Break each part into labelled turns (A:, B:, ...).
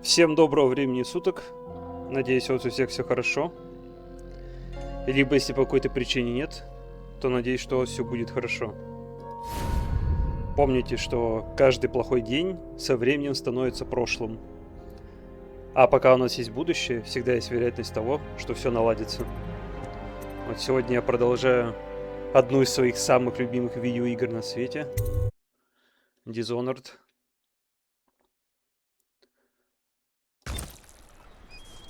A: Всем доброго времени суток. Надеюсь, вот у всех все хорошо. Либо если по какой-то причине нет, то надеюсь, что у вас все будет хорошо. Помните, что каждый плохой день со временем становится прошлым. А пока у нас есть будущее, всегда есть вероятность того, что все наладится. Вот сегодня я продолжаю одну из своих самых любимых видеоигр на свете. Dishonored.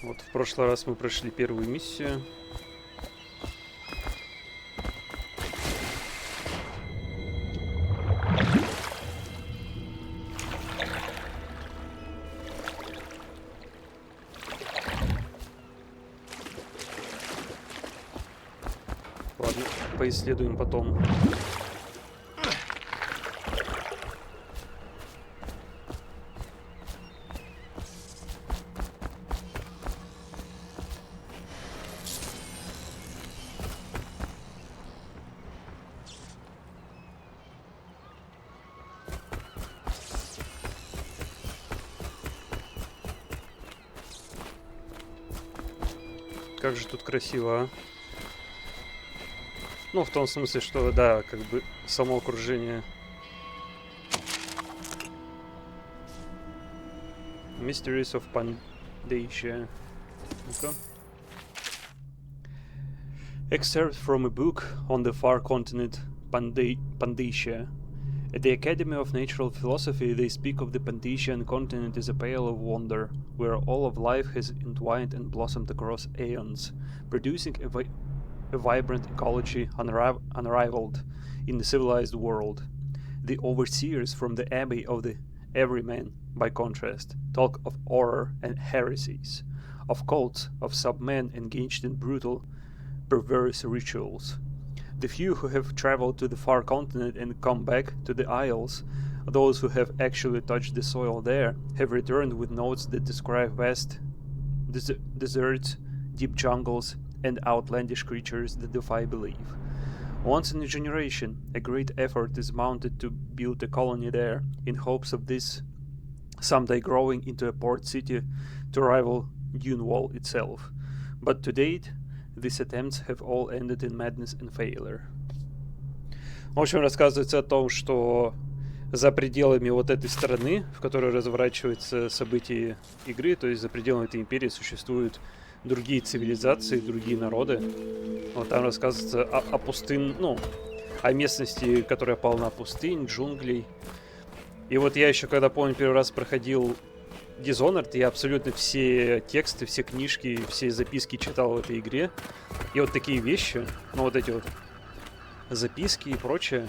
A: Вот в прошлый раз мы прошли первую миссию. Ладно, поисследуем потом. Как же тут красиво, а? Ну, в том смысле, что, да, как бы само окружение. Mysteries of Pandacia. Ну-ка. Excerpt from a book on the far continent Pandacia. At the Academy of Natural Philosophy, they speak of the Pandasian continent as a pale of wonder, where all of life has entwined and blossomed across aeons, producing a vibrant ecology unrivaled in the civilized world. The overseers from the Abbey of the Everyman, by contrast, talk of horror and heresies, of cults of sub-men engaged in brutal, perverse rituals. The few who have traveled to the far continent and come back to the Isles, those who have actually touched the soil there, have returned with notes that describe vast deserts, deep jungles, and outlandish creatures that defy belief. Once in a generation, a great effort is mounted to build a colony there, in hopes of this someday growing into a port city to rival Dunewall itself. But to date, these attempts have all ended in madness and failure. В общем, рассказывается о том, что за пределами вот этой страны, в которой разворачиваются события игры, то есть за пределами этой империи, существуют другие цивилизации, другие народы. Вот там рассказывается о пустынь, ну, о местности, которая полна пустынь, джунглей. И вот я еще, когда, помню, первый раз проходил Dishonored, я абсолютно все тексты, все книжки, все записки читал в этой игре. И вот такие вещи, ну вот эти вот записки и прочее,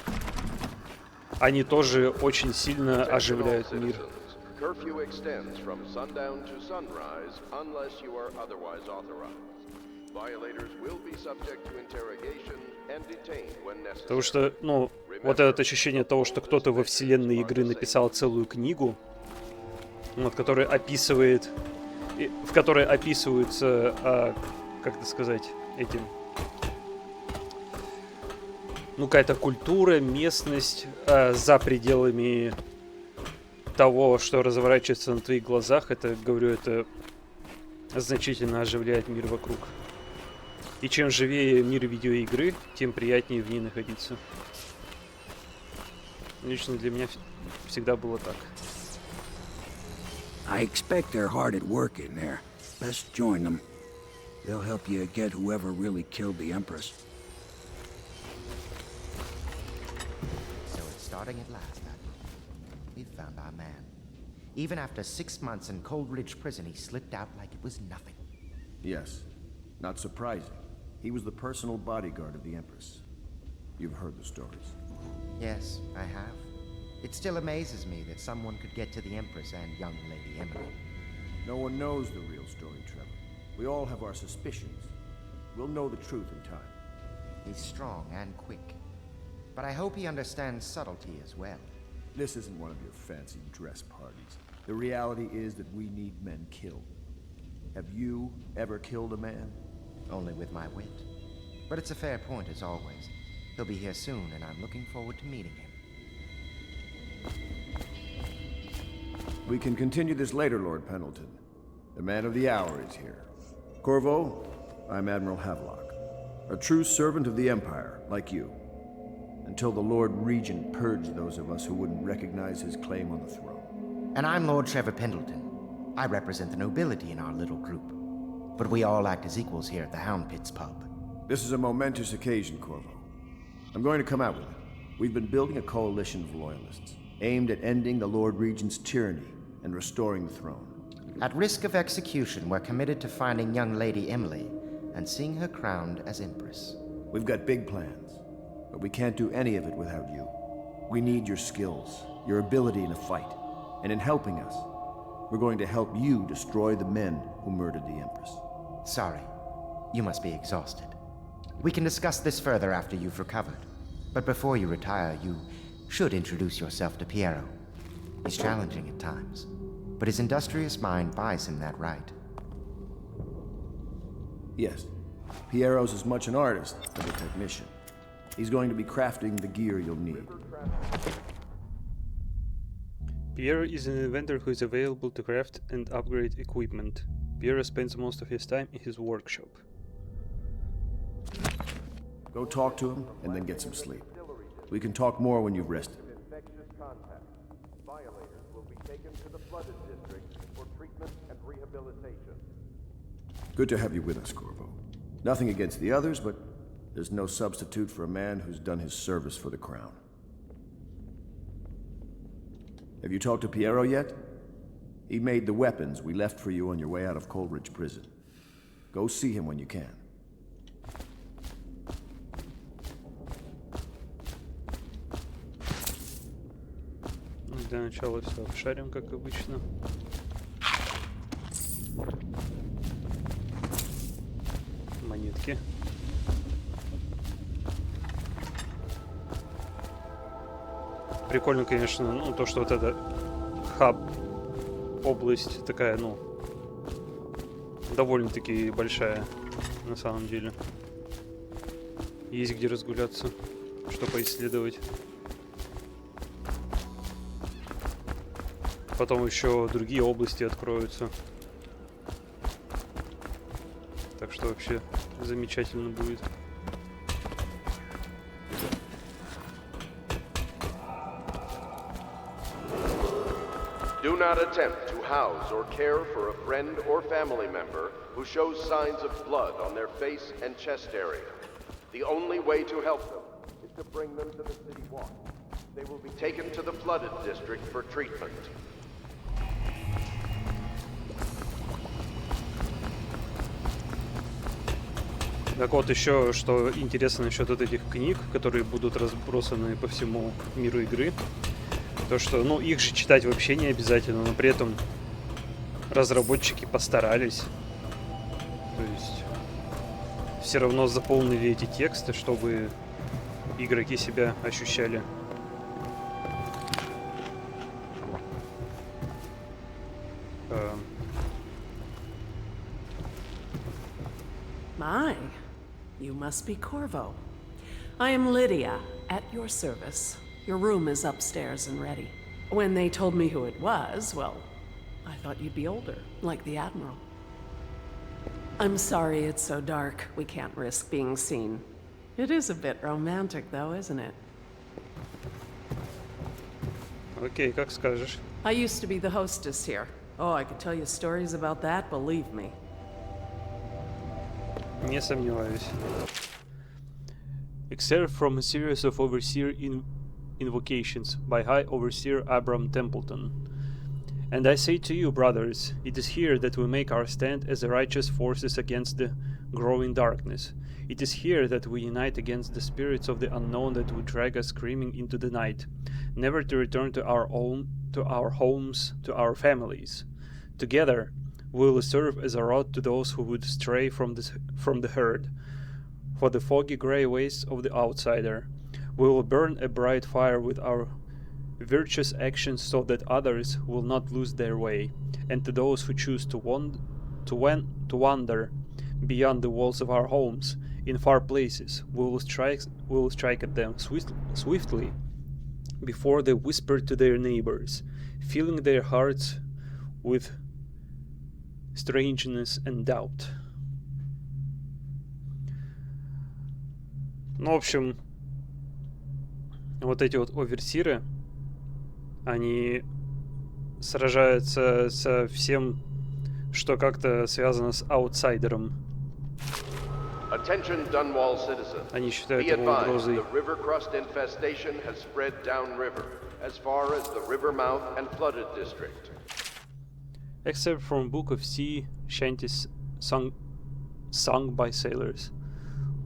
A: они тоже очень сильно оживляют мир. Потому что, ну, вот это ощущение того, что кто-то во вселенной игры написал целую книгу, вот, которая описывает, в которой описываются, как это сказать, этим, ну, какая-то культура, местность за пределами того, что разворачивается на твоих глазах. Это, говорю, это значительно оживляет мир вокруг. И чем живее мир видеоигры, тем приятнее в ней находиться. Лично для меня всегда было так.
B: I expect they're hard at work in there. Best join them. They'll help you get whoever really killed the Empress.
C: So it's starting at last, then. We've found our man. Even after 6 months in Coldridge Prison, he slipped out like it was nothing.
D: Yes. Not surprising. He was the personal bodyguard of the Empress. You've heard the stories.
C: Yes, I have. It still amazes me that someone could get to the Empress and young Lady Emily.
D: No one knows the real story, Trevor. We all have our suspicions. We'll know the truth in time.
C: He's strong and quick. But I hope he understands subtlety as well.
D: This isn't one of your fancy dress parties. The reality is that we need men killed. Have you ever killed a man?
C: Only with my wit. But it's a fair point as always. He'll be here soon, and I'm looking forward to meeting him.
D: We can continue this later, Lord Pendleton. The man of the hour is here. Corvo, I'm Admiral Havelock, a true servant of the Empire, like you. Until the Lord Regent purged those of us who wouldn't recognize his claim on the throne.
C: And I'm Lord Trevor Pendleton. I represent the nobility in our little group. But we all act as equals here at the Hound Pits pub.
D: This is a momentous occasion, Corvo. I'm going to come out with it. We've been building a coalition of loyalists, aimed at ending the Lord Regent's tyranny and restoring the throne.
C: At risk of execution, we're committed to finding young Lady Emily and seeing her crowned as Empress.
D: We've got big plans, but we can't do any of it without you. We need your skills, your ability in a fight, and in helping us, we're going to help you destroy the men who murdered the Empress.
C: Sorry, you must be exhausted. We can discuss this further after you've recovered. But before you retire, you should introduce yourself to Piero. He's challenging at times, but his industrious mind buys him that right.
D: Yes, Piero's as much an artist as a technician. He's going to be crafting the gear you'll need.
A: Piero is an inventor who is available to craft and upgrade equipment. Piero spends most of his time in his workshop.
D: Go talk to him, and then get some sleep. We can talk more when you've rested.
E: Infectious contact. Violators will be taken to the flooded district for treatment and rehabilitation.
D: Good to have you with us, Corvo. Nothing against the others, but there's no substitute for a man who's done his service for the crown. Have you talked to Piero yet? He made the weapons we left for you on your way out of Coleridge Prison. Go see him when you can.
A: Для начала все обшарим, как обычно. Монетки. Прикольно, конечно, ну, то, что вот эта хаб, область такая, ну, довольно-таки большая, на самом деле. Есть где разгуляться, что поисследовать. Потом еще другие области откроются. Так что вообще замечательно будет.
E: Do not attempt to house or care for a friend or family member who shows signs of blood on their face and chest area. The only way to help them is to bring them to the city walk. They will be taken to the flooded district for treatment.
A: Так вот, еще что интересно насчет вот этих книг, которые будут разбросаны по всему миру игры. То, что, ну, их же читать вообще не обязательно, но при этом разработчики постарались. То есть все равно заполнили эти тексты, чтобы игроки себя ощущали.
F: My, you must be Corvo. I am Lydia, at your service. Your room is upstairs and ready. When they told me who it was, well, I thought you'd be older, like the Admiral. I'm sorry it's so dark. We can't risk being seen. It is a bit romantic, though, isn't it?
A: Окей, как скажешь.
F: I used to be the hostess here. Oh, I could tell you stories about that, believe me.
A: Не сомневаюсь. Excerpt from a series of Overseer invocations by High Overseer Abram Templeton. And I say to you, brothers, it is here that we make our stand as the righteous forces against the growing darkness. It is here that we unite against the spirits of the unknown that would drag us screaming into the night, never to return to our own, to our homes, to our families. Together, we will serve as a rod to those who would stray from the herd. For the foggy grey ways of the outsider, we will burn a bright fire with our virtuous actions so that others will not lose their way, and to those who choose to wander beyond the walls of our homes, in far places, we will strike at them swiftly, before they whisper to their neighbors, filling their hearts with strangeness and doubt. Ну, в общем, вот эти вот оверсиры, они сражаются со всем, что как-то связано с аутсайдером.
E: Attention Dunwall citizens.
A: Они считают
E: Be
A: его
E: advised,
A: угрозой.
E: the river crust infestation has spread downriver, as far as the river mouth and flooded district.
A: Except from Book of Sea shanties sung by sailors.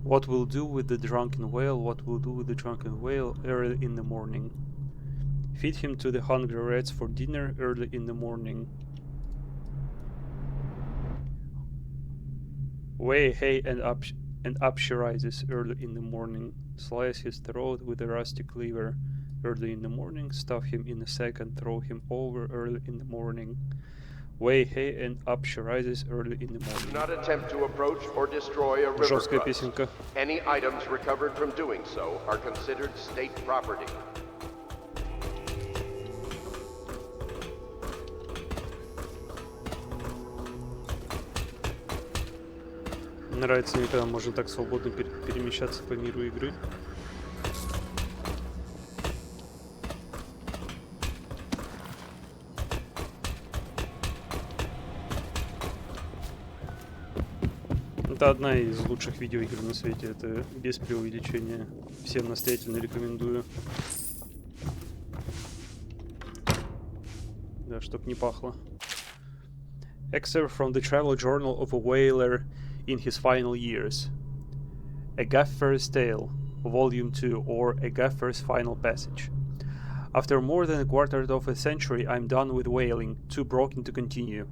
A: What we'll do with the drunken whale, what we'll do with the drunken whale early in the morning. Feed him to the hungry rats for dinner early in the morning. Weigh hay and up she rises early in the morning. Slice his throat with a rusty cleaver early in the morning. Stuff him in a sack and throw him over early in the morning. Weigh hay and up she rises early in the morning.
E: Do not attempt to approach or destroy a river
A: Жесткая
E: crust.
A: песенка.
E: Any items recovered from doing so are considered state property.
A: Нравится мне, когда можно так свободно перемещаться по миру игры. Это одна из лучших видеоигр на свете, это без преувеличения. Всем настоятельно рекомендую. Да, чтоб не пахло. Excerpt from the travel journal of a whaler in his final years. A Gaffer's Tale, Volume 2, or A Gaffer's Final Passage. After more than a quarter of a century, I'm done with whaling, too broken to continue.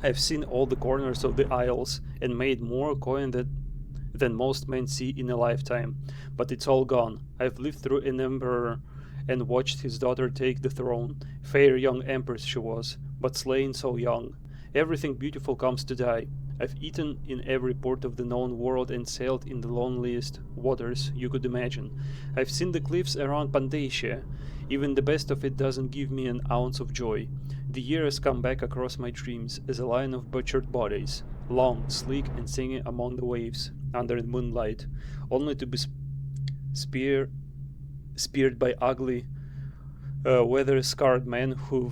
A: I've seen all the corners of the isles and made more coin than most men see in a lifetime, but it's all gone. I've lived through an emperor and watched his daughter take the throne. Fair young empress she was, but slain so young. Everything beautiful comes to die. I've eaten in every port of the known world and sailed in the loneliest waters you could imagine. I've seen the cliffs around Pandacia. Even the best of it doesn't give me an ounce of joy. The years come back across my dreams as a line of butchered bodies, long, sleek, and singing among the waves under the moonlight, only to be speared by ugly, weather-scarred men who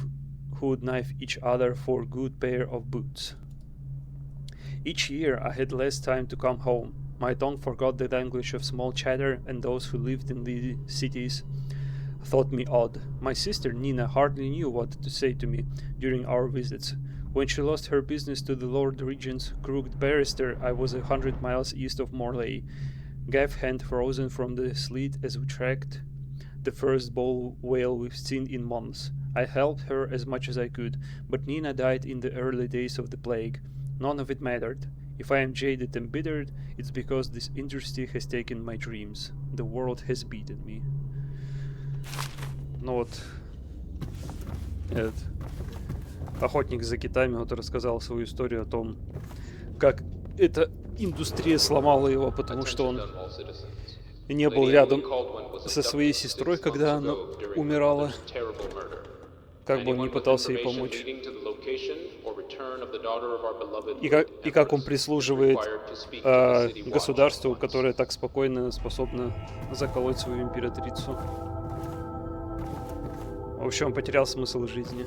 A: would knife each other for a good pair of boots. Each year I had less time to come home. My tongue forgot the language of small chatter, and those who lived in the cities thought me odd. My sister Nina hardly knew what to say to me during our visits. When she lost her business to the Lord Regent's crooked barrister, I was 100 miles east of Morlaix, gaff hand frozen from the sleet as we tracked the first bull whale we've seen in months. I helped her as much as I could, but Nina died in the early days of the plague. None of it mattered. If I am jaded and bitter, it's because this industry has taken my dreams. The world has beaten me. Ну вот, этот охотник за китами вот рассказал свою историю о том, как эта индустрия сломала его, потому что он не был рядом со своей сестрой, когда она умирала, как бы он не пытался ей помочь. И как он прислуживает государству, которое так спокойно способно заколоть свою императрицу. В общем, он потерял смысл жизни.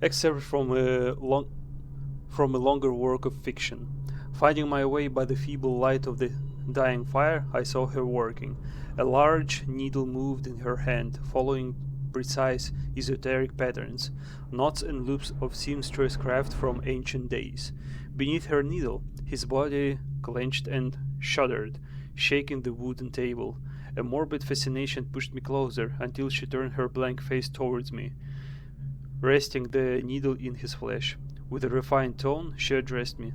A: Excerpt from a longer work of fiction. Finding my way by the feeble light of the dying fire, I saw her working. A large needle moved in her hand, following precise, esoteric patterns, knots and loops of seamstress craft from ancient days. Beneath her needle, his body clenched and shuddered, shaking the wooden table. A morbid fascination pushed me closer until she turned her blank face towards me, resting the needle in his flesh. With a refined tone, she addressed me.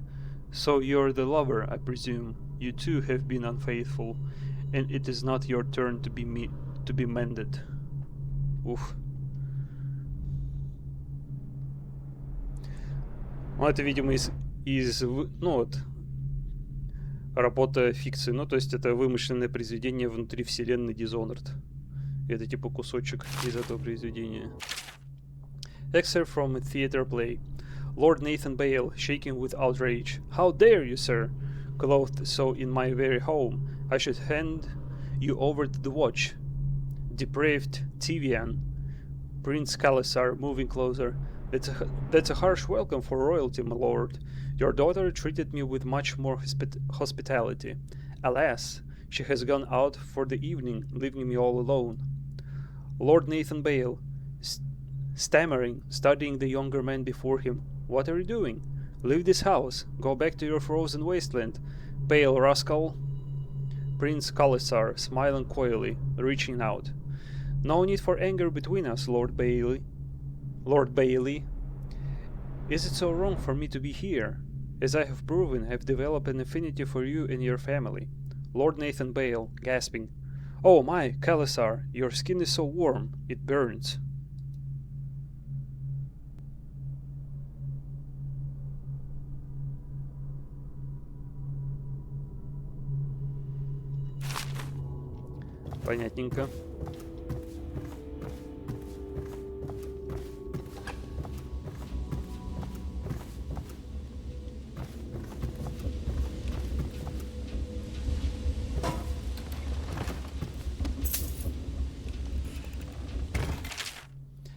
A: So you're the lover, I presume. You too have been unfaithful, and it is not your turn to be mended. Уф. Ну, это, видимо, ну вот, работа фикции. Ну, то есть это вымышленное произведение внутри вселенной Dishonored. Это типа кусочек из этого произведения. Excerpt from a theater play. Lord Nathan Bale, shaking with outrage. How dare you, sir? Clothed so in my very home, I should hand you over to the watch. Depraved Tivian. Prince Calasar, moving closer. That's a harsh welcome for royalty, my lord. Your daughter treated me with much more hospitality. Alas, she has gone out for the evening, leaving me all alone. Lord Nathan Bale, stammering, studying the younger man before him. What are you doing? Leave this house. Go back to your frozen wasteland. Pale rascal. Prince Calasar, smiling coyly, reaching out. No need for anger between us, Lord Bailey. Lord Bailey. Is it so wrong for me to be here? As I have proven, I've developed an affinity for you and your family. Lord Nathan Bale, gasping. Oh my, Calasar, your skin is so warm, it burns. Понятненько.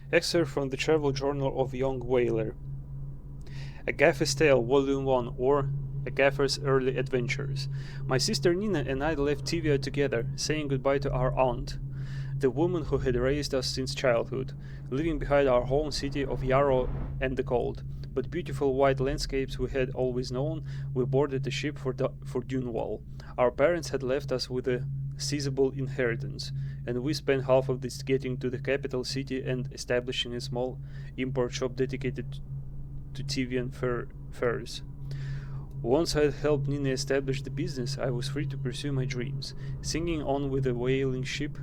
A: Excerpt from the Travel Journal of Young Whaler. A Gaffer's Tale, Volume 1, or A Gaffer's Early Adventures. My sister Nina and I left Tivia together, saying goodbye to our aunt, the woman who had raised us since childhood, leaving behind our home city of Yarrow and the cold, but beautiful white landscapes we had always known. We boarded a ship for Dunwall. Our parents had left us with a sizable inheritance, and we spent half of this getting to the capital city and establishing a small import shop dedicated to Tivian furs. Once I had helped Nina establish the business, I was free to pursue my dreams. Singing on with a whaling ship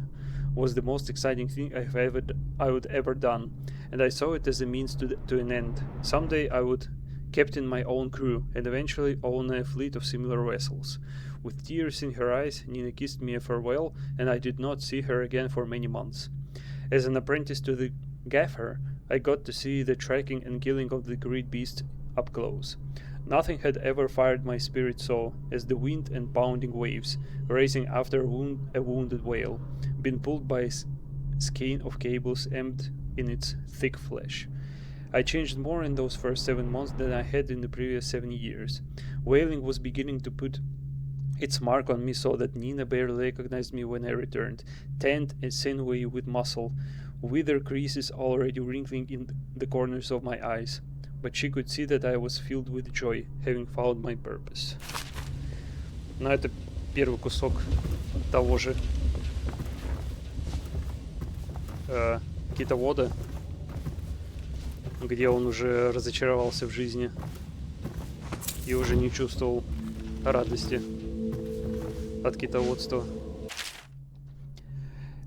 A: was the most exciting thing I would ever done, and I saw it as a means to an end. Someday I would captain my own crew, and eventually own a fleet of similar vessels. With tears in her eyes, Nina kissed me a farewell, and I did not see her again for many months. As an apprentice to the gaffer, I got to see the tracking and killing of the great beast up close. Nothing had ever fired my spirit so as the wind and pounding waves, racing after a wounded whale, being pulled by a skein of cables embedded in its thick flesh. I changed more in those first 7 months than I had in the previous 7 years. Whaling was beginning to put its mark on me so that Nina barely recognized me when I returned, tanned and sinewy with muscle, withered creases already wrinkling in the corners of my eyes. But she could see that I was filled with joy, having found my purpose. Но это первый кусок того же китовода, где он уже разочаровался в жизни и уже не чувствовал радости от китоводства.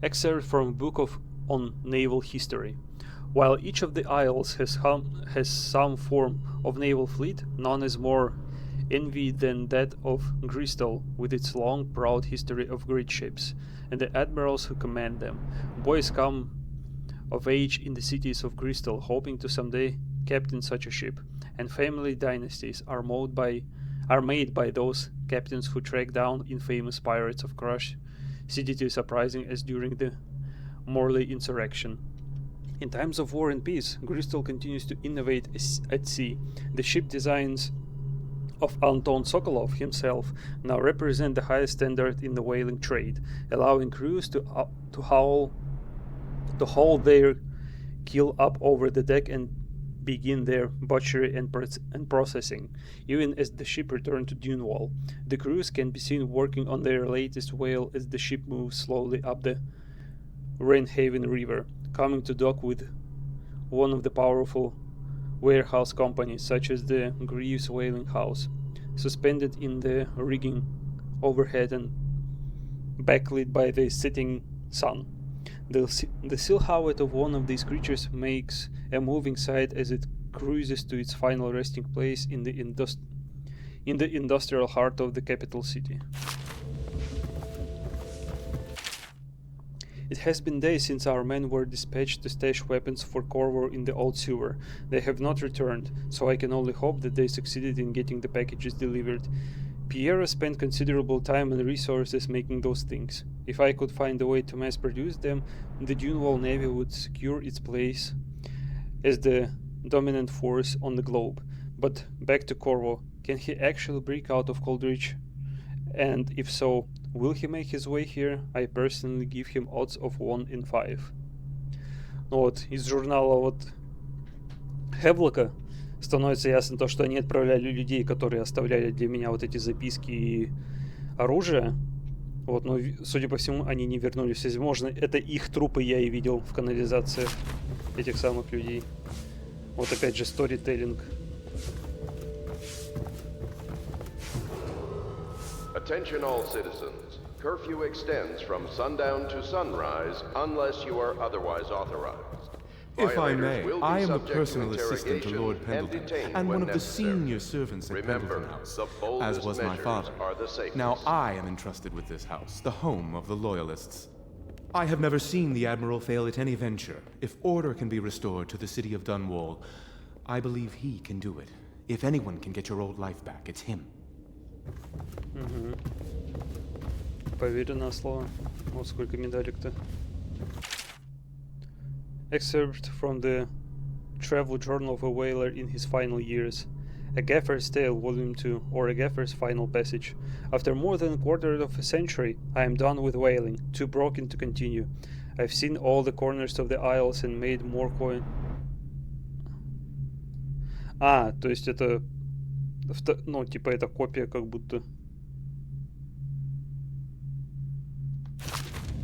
A: Excerpt from a book on naval history. While each of the isles has some form of naval fleet, none is more envied than that of Bristol, with its long, proud history of great ships, and the admirals who command them. Boys come of age in the cities of Bristol, hoping to someday captain such a ship, and family dynasties are made by those captains who track down infamous pirates of crushed city to as uprising as during the Morley insurrection. In times of war and peace, Bristol continues to innovate at sea. The ship designs of Anton Sokolov himself now represent the highest standard in the whaling trade, allowing crews to haul their keel up over the deck and begin their butchery and processing. Even as the ship returned to Dunwall, the crews can be seen working on their latest whale as the ship moves slowly up the Wrenhaven River, coming to dock with one of the powerful warehouse companies such as the Greaves Whaling House, suspended in the rigging overhead and backlit by the setting sun. The silhouette of one of these creatures makes a moving sight as it cruises to its final resting place in the industrial heart of the capital city. It has been days since our men were dispatched to stash weapons for Corvo in the old sewer. They have not returned, so I can only hope that they succeeded in getting the packages delivered. Piero spent considerable time and resources making those things. If I could find a way to mass produce them, the Dunewall Navy would secure its place as the dominant force on the globe. But back to Corvo. Can he actually break out of Coldridge? And if so, will he make his way here? I personally give him odds of 1 in 5. Ну вот, из журнала вот Хевлока становится ясно то, что они отправляли людей, которые оставляли для меня вот эти записки и оружие. Вот, но, судя по всему, они не вернулись. Возможно, это их трупы я и видел в канализации этих самых людей. Вот опять же сторителлинг.
E: Attention all citizens. Curfew extends from sundown to sunrise unless you are otherwise authorized.
G: If I
E: Violators
G: may,
E: will be
G: I am a
E: subject to
G: personal assistant to
E: interrogation
G: Lord
E: and
G: Pendleton,
E: detained
G: and
E: when
G: one of the
E: necessary.
G: senior servants at
E: Remember,
G: Pendleton House,
E: the
G: as
E: boldest
G: was my
E: measures
G: father.
E: are the safest.
G: Now I am entrusted with this house, the home of the Loyalists. I have never seen the Admiral fail at any venture. If order can be restored to the city of Dunwall, I believe he can do it. If anyone can get your old life back, it's him.
A: Поверю на слово. Вот сколько медалек-то. Excerpt from the Travel Journal of a Whaler in his final years. A Gaffer's Tale, Volume 2, or A Gaffer's Final Passage. After more than a quarter of a century, I am done with whaling, too broken to continue. I've seen all the corners of the isles and made more coin... А, то есть это... Ну, типа это копия как будто...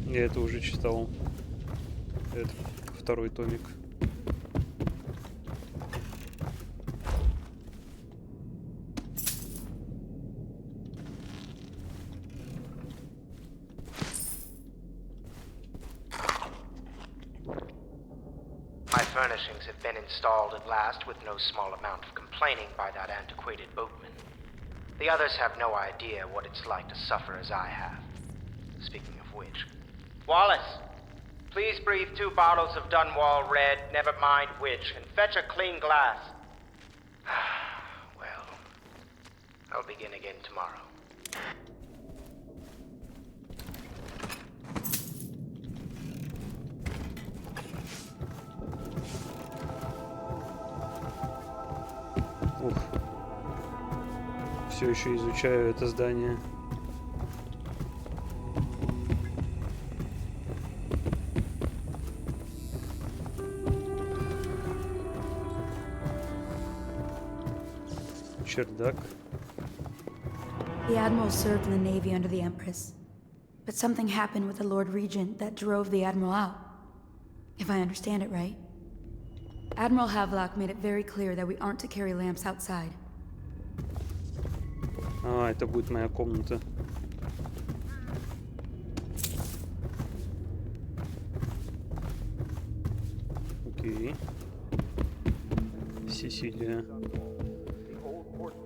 A: Я это уже читал. Это второй томик.
C: My furnishings have been installed at last with no small amount of complaining by that antiquated boatman. The others have no idea what it's like to suffer as I have. Speaking of which... Wallace! Please breathe 2 bottles of Dunwall Red, never mind which, and fetch a clean glass. Well, I'll begin again tomorrow.
A: Ух. Все еще изучаю это здание. Чердак.
H: The Admiral served in the Navy under the Empress. But something happened with the Lord Regent that drove the Admiral out. If I understand it right. Admiral Havelock made it very clear that we aren't to carry lamps outside.
A: А, это будет моя комната. Окей. Сесилия.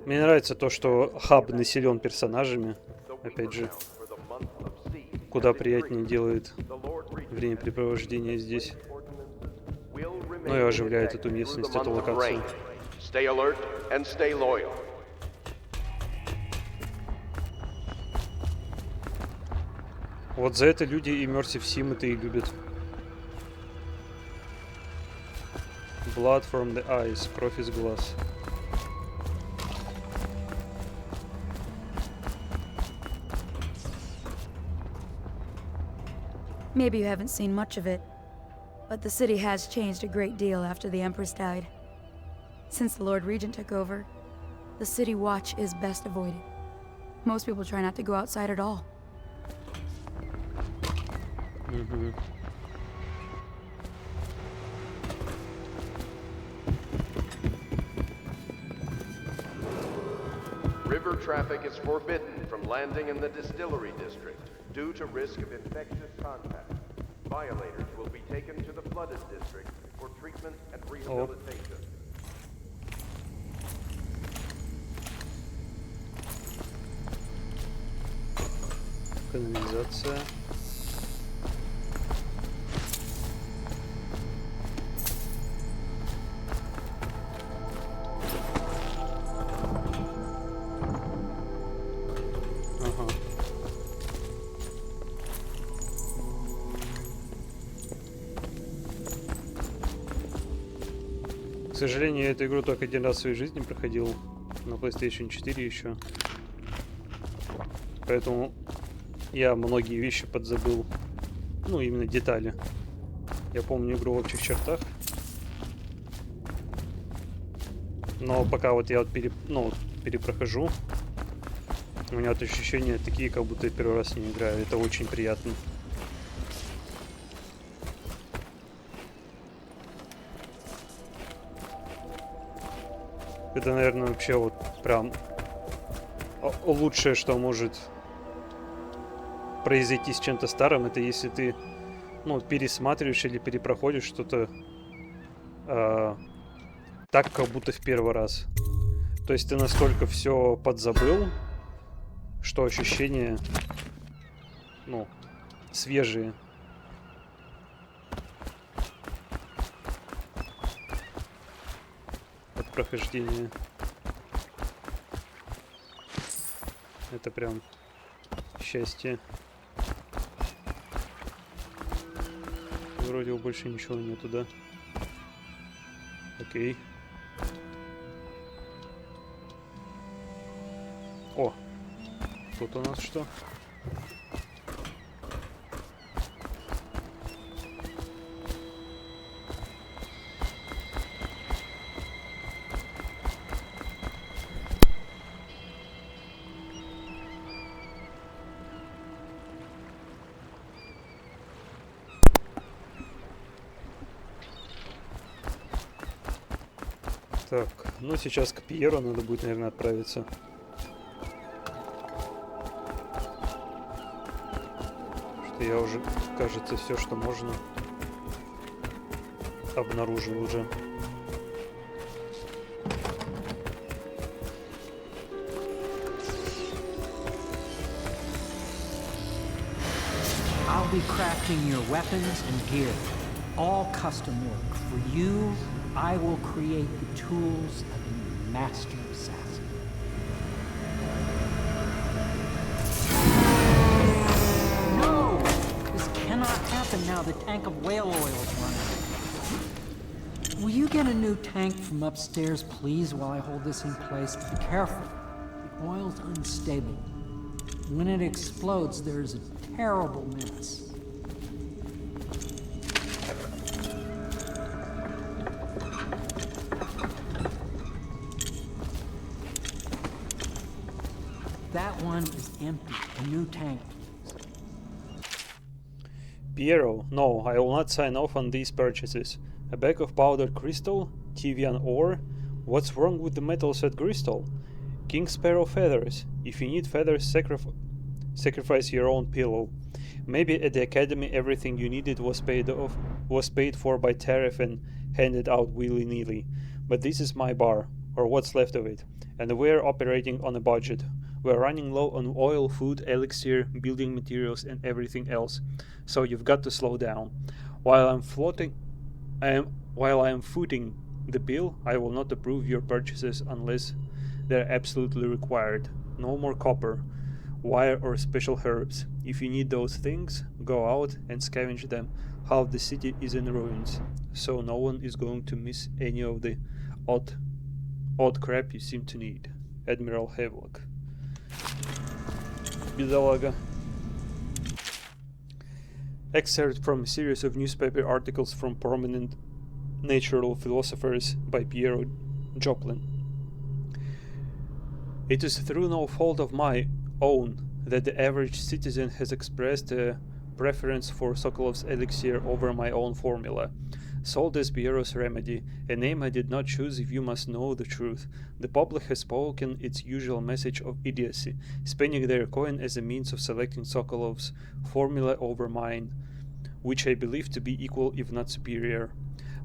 A: Мне нравится то, что хаб населен персонажами. Опять же, куда приятнее делает времяпрепровождение здесь. Ну и оживляет эту местность, эту локацию.
E: Stay alert and stay loyal.
A: Вот за это люди Immersive Sim это и любят. Blood from the eyes, кровь из глаз.
H: Maybe you haven't seen much of it, but the city has changed a great deal after the Empress died. Since the Lord Regent took over, the city watch is best avoided. Most people try not to go outside at all.
E: River traffic is forbidden from landing in the distillery district due to risk of infectious contact. Violators will be taken to the flooded district for treatment and rehabilitation.
A: Канализация. сожалению, я эту игру только один раз в своей жизни проходил. На PlayStation 4 еще. Поэтому я многие вещи подзабыл. Ну, именно детали. Я помню игру в общих чертах. Но пока вот я вот перепрохожу, у меня вот ощущения такие, как будто я первый раз не играю. Это очень приятно. Это, наверное, вообще вот прям лучшее, что может произойти с чем-то старым, это если ты, ну, пересматриваешь или перепроходишь что-то так, как будто в первый раз. То есть ты настолько все подзабыл, что ощущения, ну, свежие. От прохождения. Это прям счастье. Вроде больше ничего нету, да? Окей. О! Тут у нас что? Так, ну сейчас к Пьеру надо будет, наверное, отправиться. Что я уже, кажется, все, что можно, обнаружил уже.
I: I'll be crafting your weapons and gear, all custom work. For you, I will create the tools of a master assassin. No! This cannot happen now the tank of whale oil is running. Will you get a new tank from upstairs, please, while I hold this in place? Be careful. The oil's unstable. When it explodes, there's a terrible mess. That one is empty. A new tank.
A: Piero, no, I will not sign off on these purchases. A bag of powdered crystal? Tivian ore? What's wrong with the metal set crystal? King Sparrow feathers. If you need feathers, sacrifice your own pillow. Maybe at the academy everything you needed was paid for by tariff and handed out willy-nilly. But this is my bar, or what's left of it, and we're operating on a budget. We're running low on oil, food, elixir, building materials, and everything else. So you've got to slow down. While I'm footing the bill, I will not approve your purchases unless they're absolutely required. No more copper, wire, or special herbs. If you need those things, go out and scavenge them. Half the city is in ruins, so no one is going to miss any of the odd crap you seem to need. Admiral Havelock. Бедолага. Excerpt from a series of newspaper articles from prominent natural philosophers by Piero Joplin. It is through no fault of my own that the average citizen has expressed a preference for Sokolov's elixir over my own formula. Sold as Piero's remedy, a name I did not choose if you must know the truth. The public has spoken its usual message of idiocy, spending their coin as a means of selecting Sokolov's formula over mine, which I believe to be equal if not superior.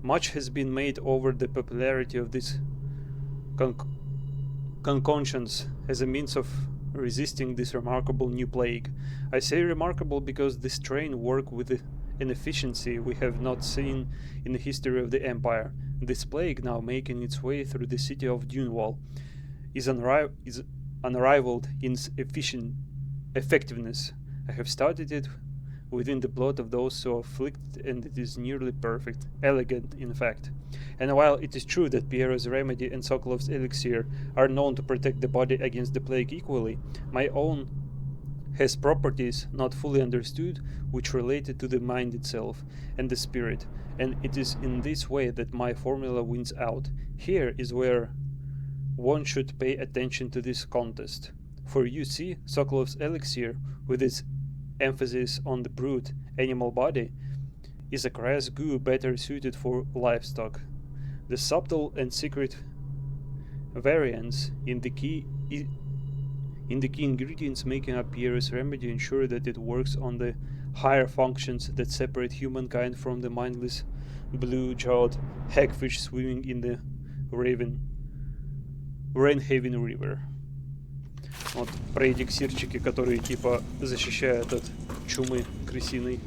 A: Much has been made over the popularity of this concoctions as a means of resisting this remarkable new plague. I say remarkable because this strain worked with an efficiency we have not seen in the history of the Empire. This plague, now making its way through the city of Dunwall, is unrivaled in its effectiveness. I have started it within the blood of those so afflicted, and it is nearly perfect, elegant in fact. And while it is true that Piero's remedy and Sokolov's elixir are known to protect the body against the plague equally, my own has properties not fully understood which related to the mind itself and the spirit, and it is in this way that my formula wins out. Here is where one should pay attention to this contest. For you see, Sokolov's elixir, with its emphasis on the brute animal body, is a crass goo better suited for livestock. The subtle and secret variance in the key ingredients making up Pierre's remedy ensure that it works on the higher functions that separate humankind from the mindless blue-jawed hagfish swimming in the Rainhaven River. Вот про эликсирчики, которые типа защищают от чумы крысиной.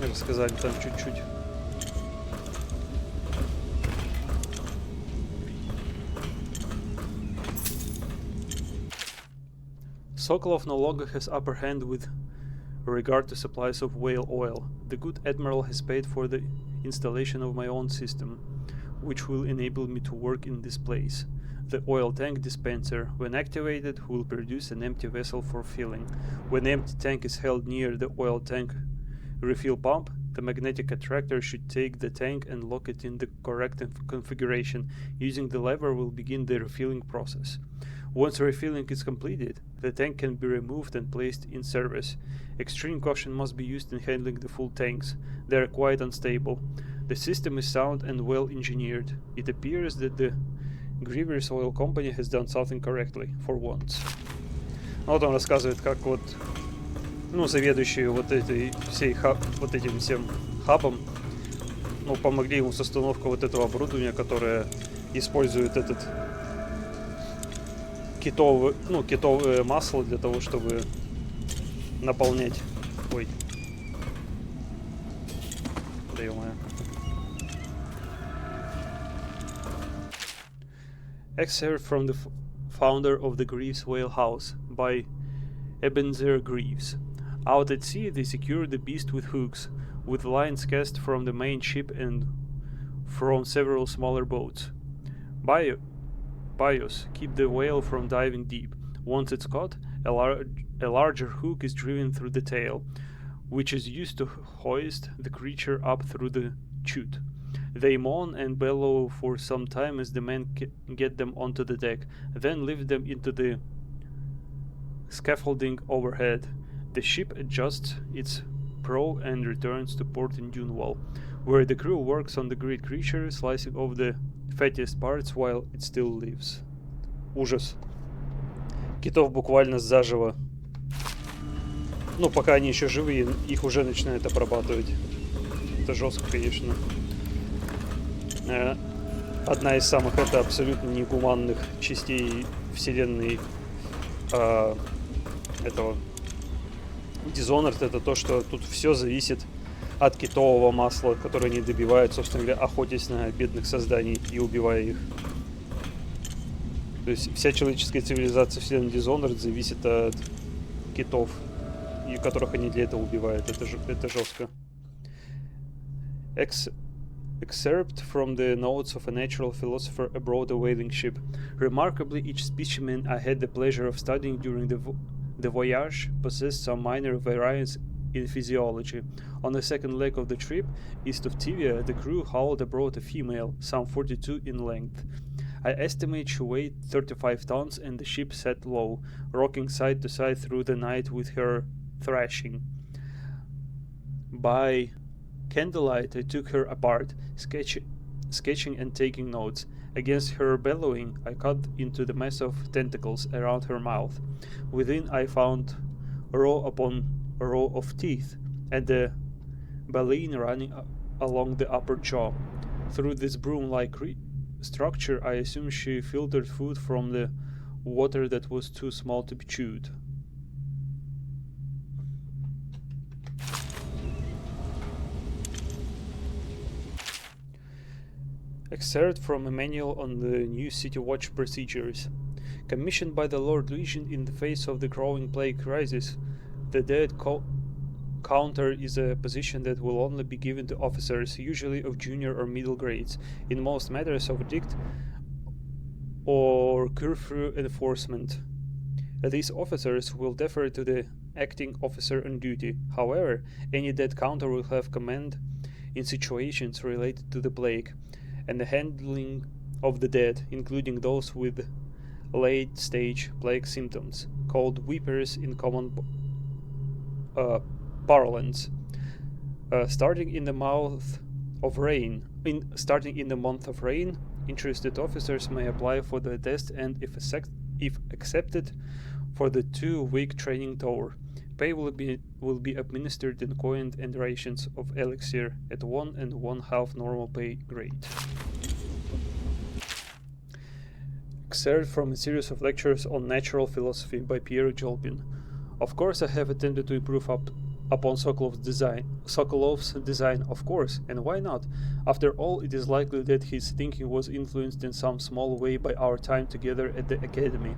A: Рассказали там чуть-чуть. Sokolov no longer has upper hand with regard to supplies of whale oil. The good admiral has paid for the installation of my own system, which will enable me to work in this place. The oil tank dispenser, when activated, will produce an empty vessel for filling. When the empty tank is held near the oil tank refill pump, the magnetic attractor should take the tank and lock it in the correct configuration. Using the lever will begin the refilling process. Once refilling is completed, the tank can be removed and placed in service. Extreme caution must be used in handling the full tanks. They are quite unstable. The system is sound and well engineered. It appears that the Griever's Oil Company has done something correctly, for once. Вот он рассказывает, как вот, ну, заведующие вот этой всей вот этим всем хабом, ну, помогли ему с установкой вот этого оборудования, которое использует этот китовое масло для того, чтобы наполнять. Ой. Да ё-моё. Excerpt from the founder of the Greaves Whale House by Ebenezer Greaves. Out at sea they secured the beast with hooks, with lines cast from the main ship and from several smaller boats. Bios keep the whale from diving deep. Once it's caught, a larger hook is driven through the tail, which is used to hoist the creature up through the chute. They moan and bellow for some time as the men get them onto the deck, then lift them into the scaffolding overhead. The ship adjusts its prow and returns to port in Dunwall, where the crew works on the great creature, slicing off the fattiest parts while it still lives. Ужас. Китов буквально заживо. Ну, пока они еще живые, их уже начинают обрабатывать. Это жестко, конечно. Одна из самых это абсолютно негуманных частей вселенной этого Dishonored, это то, что тут все зависит от китового масла, которое они добивают, собственно говоря, охотясь на бедных созданий и убивая их. То есть вся человеческая цивилизация вселенной Dishonored зависит от китов, и которых они для этого убивают. Это жестко. Excerpt from the notes of a natural philosopher aboard a whaling ship. Remarkably, each specimen I had the pleasure of studying during the voyage possessed some minor variance in physiology. On the second leg of the trip, east of Tivia, the crew hauled aboard a female, some 42 in length. I estimate she weighed 35 tons, and the ship sat low, rocking side to side through the night with her thrashing. By candlelight, I took her apart, sketching and taking notes. Against her bellowing, I cut into the mass of tentacles around her mouth. Within, I found row upon row of teeth, and a baleen running along the upper jaw. Through this broom-like structure, I assume she filtered food from the water that was too small to be chewed. Excerpt from a manual on the new City Watch procedures. Commissioned by the Lord Legion in the face of the growing plague crisis, The dead counter is a position that will only be given to officers, usually of junior or middle grades, in most matters of edict or curfew enforcement. These officers will defer to the acting officer on duty. However, any dead counter will have command in situations related to the plague and the handling of the dead, including those with late-stage plague symptoms, called weepers in common parlance. Starting in the month of rain, interested officers may apply for the test and, if accepted, for the 2-week training tour. Pay will be administered in coin and rations of elixir at 1 1/2 normal pay grade. Excerpt from a series of lectures on natural philosophy by Pierre Jolpin. Of course, I have attempted to improve upon Sokolov's design, of course, and why not? After all, it is likely that his thinking was influenced in some small way by our time together at the Academy.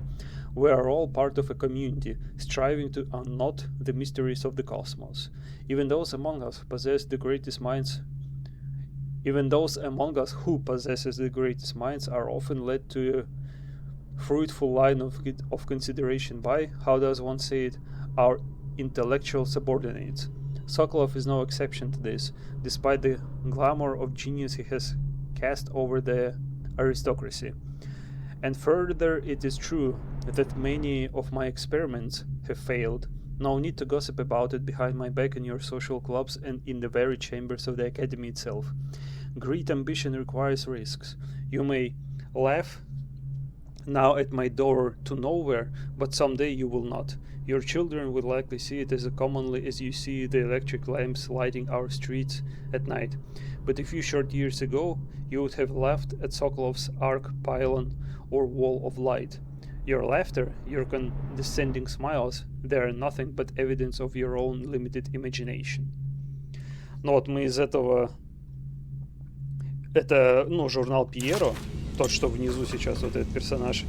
A: We are all part of a community, striving to unknot the mysteries of the cosmos. Even those among us who possess the greatest minds are often led to a fruitful line of consideration by, how does one say it, our intellectual subordinates. Sokolov is no exception to this, despite the glamour of genius he has cast over the aristocracy. And further, it is true that many of my experiments have failed. No need to gossip about it behind my back in your social clubs and in the very chambers of the Academy itself. Great ambition requires risks. You may laugh now at my door to nowhere, but someday you will not. Your children will likely see it as commonly as you see the electric lamps lighting our streets at night. But a few short years ago, you would have laughed at Sokolov's arc pylon or wall of light. Your laughter, your condescending smiles, they are nothing but evidence of your own limited imagination. Ну вот мы из этого... Это, журнал Пьеро, тот, что внизу сейчас, вот этот персонаж.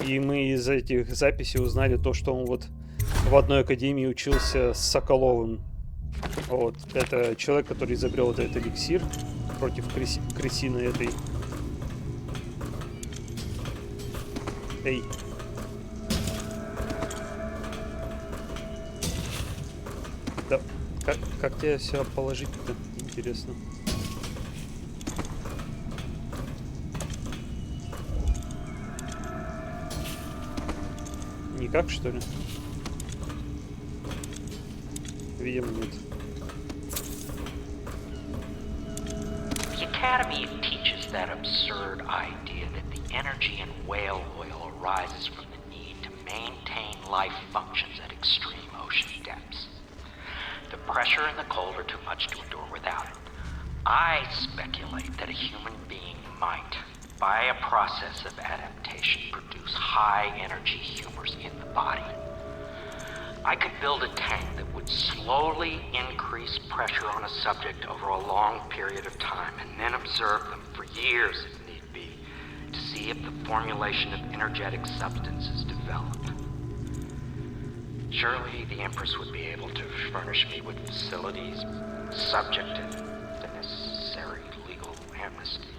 A: И мы из этих записей узнали то, что он вот в одной академии учился с Соколовым. Вот. Это человек, который изобрел вот этот эликсир против крысины этой. Эй. Да, как тебе все положить-то, интересно? Никак, что ли? Видимо, нет.
J: The Academy teaches that absurd idea that the energy in whale oil arises from the need to maintain life functions at extreme ocean depths. The pressure and the cold are too much to endure without it. I speculate that a human being might, by a process of adaptation, produce high-energy humors in the body. I could build a tank that would slowly increase pressure on a subject over a long period of time and then observe them for years if need be to see if the formulation of energetic substances developed. Surely the Empress would be able to furnish me with facilities subject to the necessary legal amnesty.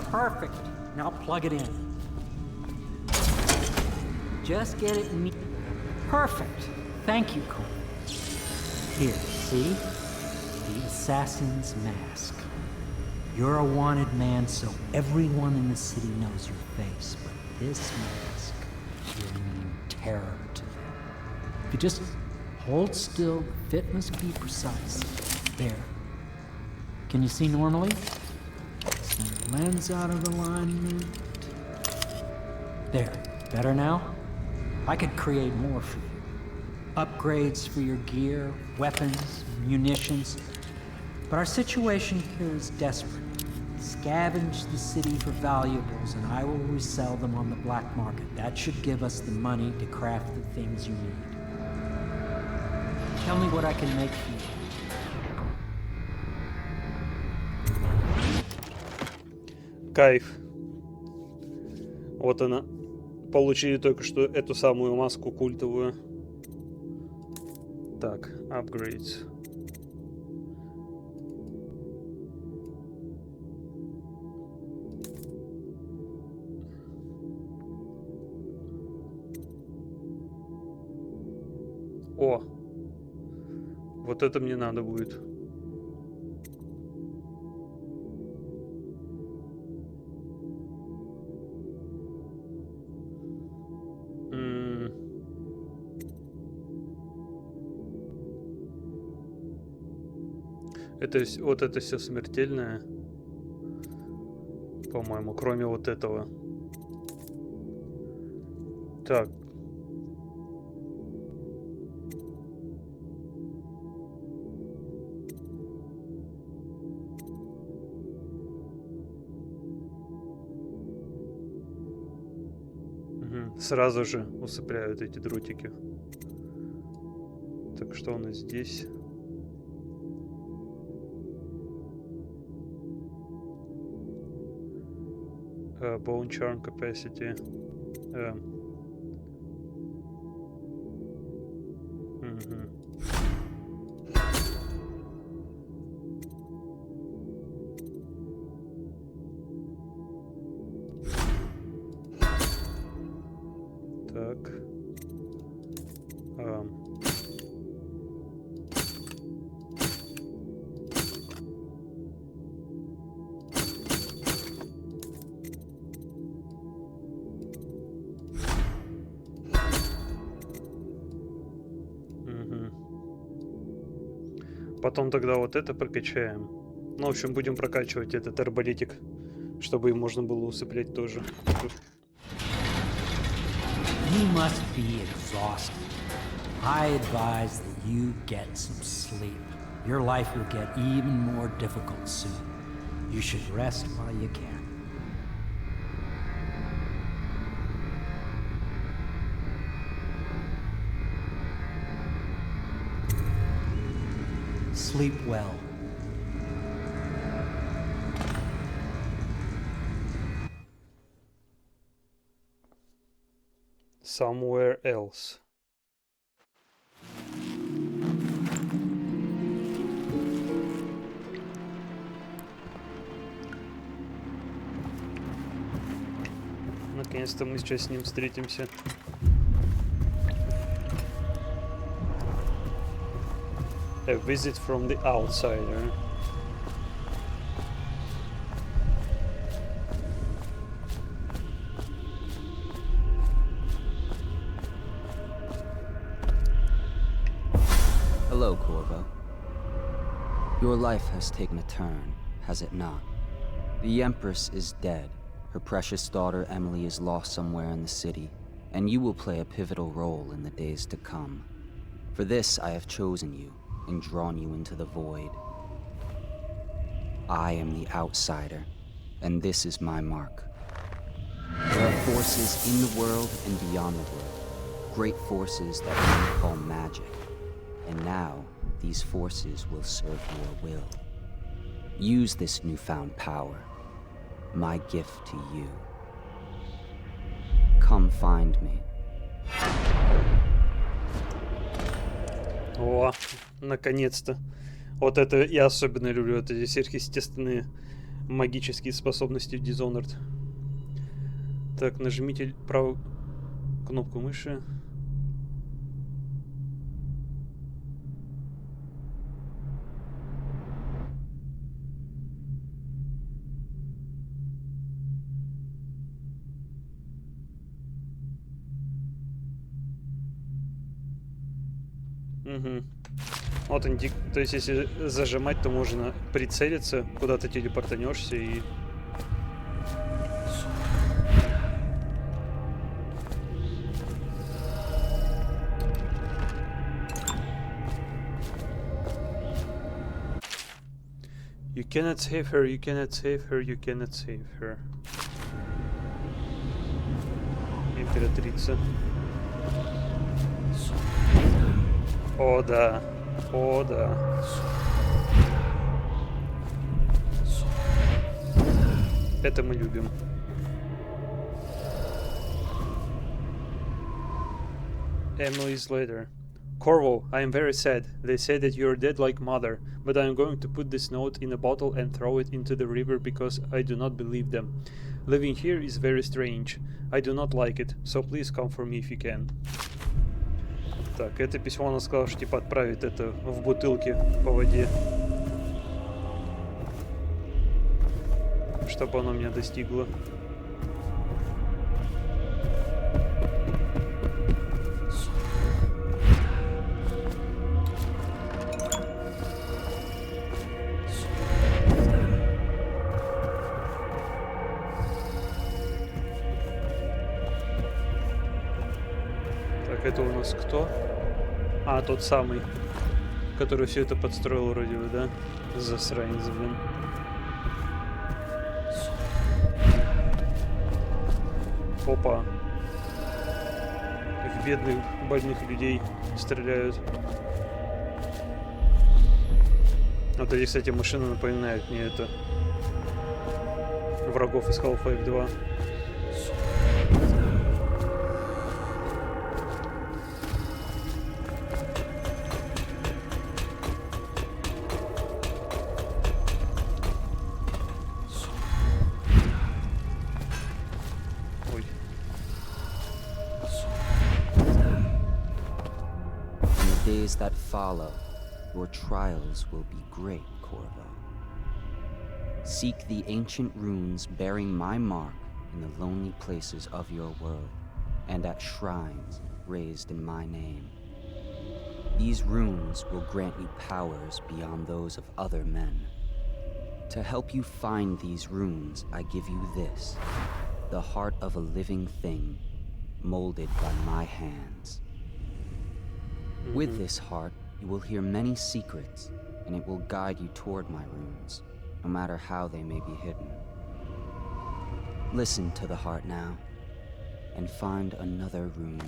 I: Perfect. Now plug it in. Just get it neat. Perfect. Thank you, Cole. Here, see? The assassin's mask. You're a wanted man, so everyone in the city knows your face, but this mask will mean terror to them. If you just hold still, the fit must be precise. There. Can you see normally? Lens out of alignment. There. Better now? I could create more for you. Upgrades for your gear, weapons, munitions. But our situation here is desperate. Scavenge the city for valuables and I will resell them on the black market. That should give us the money to craft the things you need. Tell me what I can make for you.
A: Кайф. Вот она. Получили только что эту самую маску культовую. Так, upgrades. О! Вот это мне надо будет. Это вот это все смертельное, по-моему, кроме вот этого. Так. Угу. Сразу же усыпляют эти дротики. Так, что у нас здесь? Bone charm capacity. Так. Потом тогда вот это прокачаем. Ну, в общем, будем прокачивать этот арбалетик, чтобы им можно было усыплять тоже.
I: You must be exhausted. I advise that you get some sleep. Your life will get even more difficult soon. You should rest while you can. Sleep well.
A: Somewhere else. Наконец-то мы сейчас с ним встретимся. A visit from the outsider.
K: Hello, Corvo. Your life has taken a turn, has it not? The Empress is dead. Her precious daughter Emily is lost somewhere in the city, and you will play a pivotal role in the days to come. For this, I have chosen you and drawn you into the void. I am the outsider, and this is my mark. There are forces in the world and beyond the world, great forces that we call magic. And now, these forces will serve your will. Use this newfound power, my gift to you. Come find me.
A: О, наконец-то. Вот это я особенно люблю, вот эти сверхъестественные магические способности в Dishonored. Так, нажмите правую кнопку мыши. Угу. Вот он, то есть если зажимать, то можно прицелиться, куда ты телепортанешься и... You cannot save her, you cannot save her, you cannot save her. Императрица. О, да. О, да. Это мы любим. Emily's letter. Corvo, I am very sad. They say that you are dead like mother, but I am going to put this note in a bottle and throw it into the river because I do not believe them. Living here is very strange. I do not like it, so please come for me if you can. Так, это письмо она сказала, что типа отправит это в бутылке по воде. Чтобы оно меня достигло. Это у нас кто? А, тот самый, который все это подстроил вроде бы, да? Засранец, блин. Опа. В бедных, больных людей стреляют. Вот эти, кстати, машины напоминают мне это врагов из Half-Life 2.
K: That follow, your trials will be great, Corvo. Seek the ancient runes bearing my mark in the lonely places of your world, and at shrines raised in my name. These runes will grant you powers beyond those of other men. To help you find these runes, I give you this, the heart of a living thing, molded by my hands. With this heart, you will hear many secrets, and it will guide you toward my runes, no matter how they may be hidden. Listen to the heart now, and find another rune.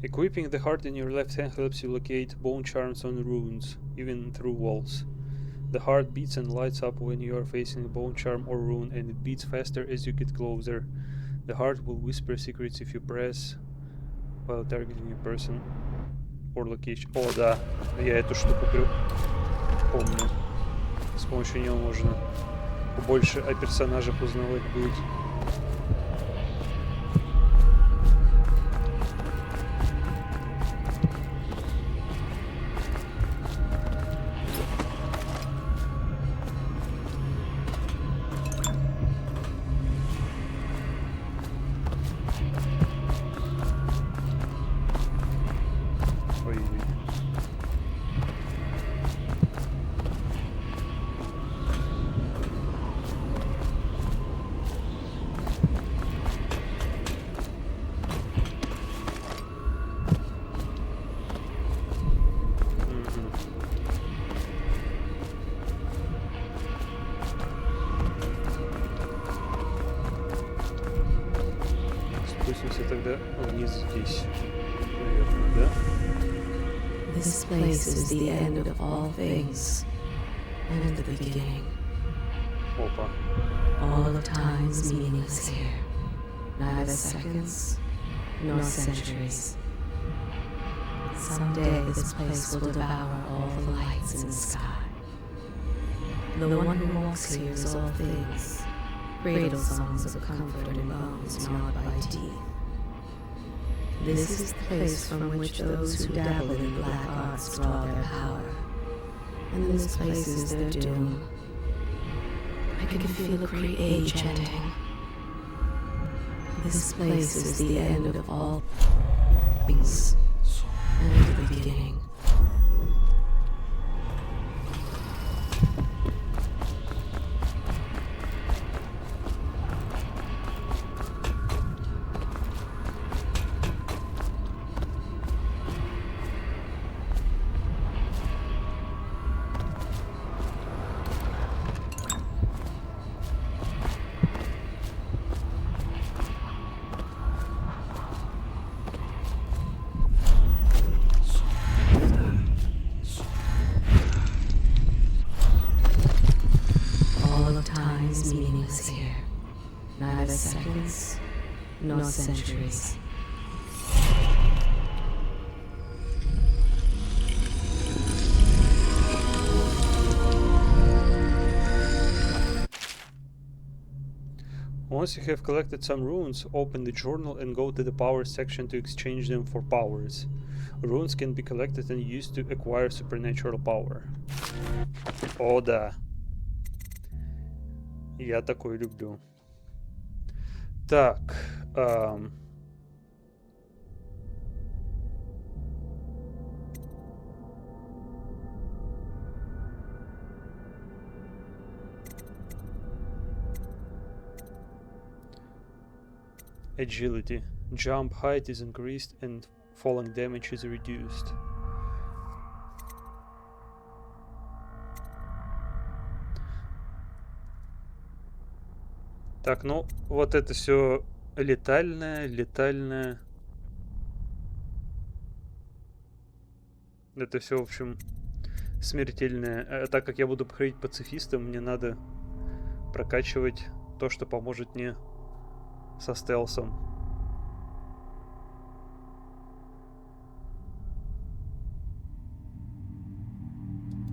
A: Equipping the heart in your left hand helps you locate bone charms on runes, even through walls. The heart beats and lights up when you are facing a bone charm or rune, and it beats faster as you get closer. The heart will whisper secrets if you press while targeting a person or location. О, да, я эту штуку помню. С помощью него можно больше о персонажах узнавать будет. Тогда вниз здесь, наверное, да?
F: This place is the end of all things, and the beginning.
A: Опа.
F: All of time's meaningless here. Neither seconds nor centuries. Someday this place will devour all the lights in the sky. The one who walks here is all things. Cradle songs of comfort and bones gnawed by teeth. This is the place from which those who dabble in black arts draw their power. And this place is their doom. I can feel a great age ending. This place is the end of all things, and the beginning.
L: is meaningless here. Neither seconds nor centuries.
A: Once you have collected some runes, open the journal and go to the power section to exchange them for powers. Runes can be collected and used to acquire supernatural power. О, да. Я такой люблю. Так. Agility. Jump height is increased and falling damage is reduced. Так, ну, вот это все летальное. Это все, в общем, смертельное. А так как я буду проходить пацифистом, мне надо прокачивать то, что поможет мне со стелсом.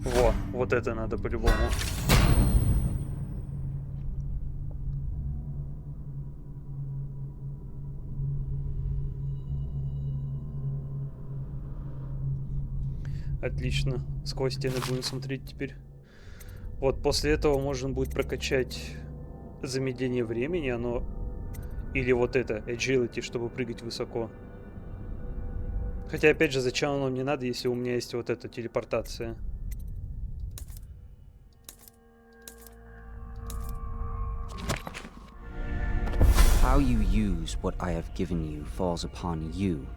A: Во, вот это надо по-любому. Отлично. Сквозь стены будем смотреть теперь. Вот, после этого можно будет прокачать замедление времени, оно... Или вот это, agility, чтобы прыгать высоко. Хотя, опять же, зачем оно мне надо, если у меня есть вот эта телепортация?
K: How you use what I have given you falls upon you,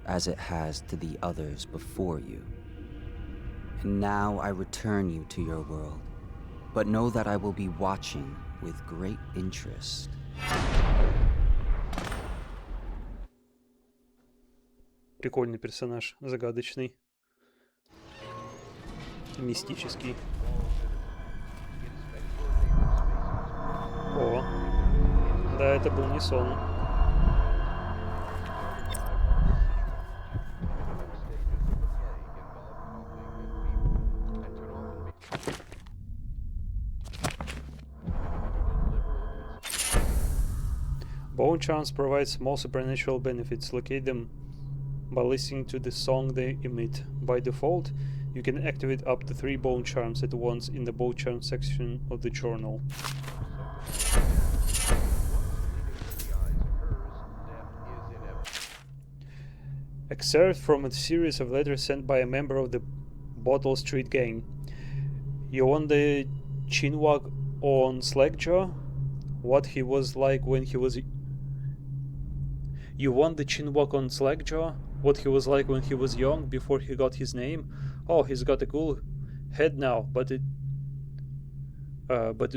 K: as it has to the others before you. And now I return you to your world, but know that I will be watching with great interest.
A: Прикольный персонаж, загадочный, мистический. О, да, это был не сон. Bone charms provide small supernatural benefits. Locate them by listening to the song they emit. By default, you can activate up to 3 bone charms at once in the bone charm section of the journal. Excerpt from a series of letters sent by a member of the Bottle Street Gang. You want the chinwag on Slackjaw? What he was like when he was... You want the chinwag on Slackjaw? What he was like when he was young, before he got his name? Oh, he's got a cool head now, but it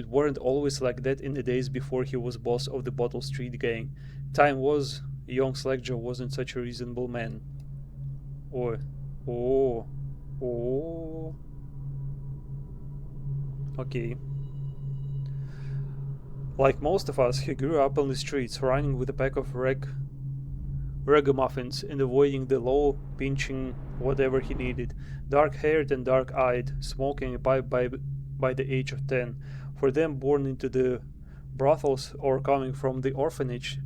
A: weren't always like that in the days before he was boss of the Bottle Street Gang. Time was, young Slackjaw wasn't such a reasonable man. Oh. Okay. Like most of us, he grew up on the streets, running with a pack of ragamuffins and avoiding the law, pinching whatever he needed. Dark-haired and dark-eyed, smoking a pipe by the age of 10. For them born into the brothels or coming from the orphanages,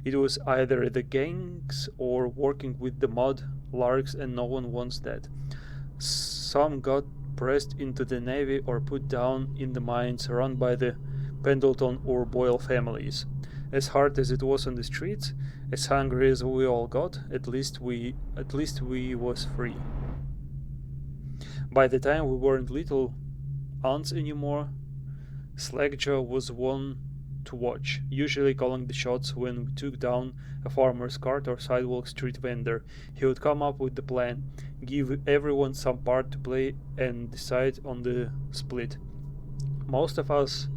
A: it was either the gangs or working with the mud larks, and no one wants that. Some got pressed into the navy or put down in the mines run by the Pendleton or Boyle families. As hard as it was on the streets, as hungry as we all got, at least we was free. By the time we weren't little ants anymore, Slackjaw was one to watch, usually calling the shots when we took down a farmer's cart or sidewalk street vendor. He would come up with the plan, give everyone some part to play, and decide on the split. Most of us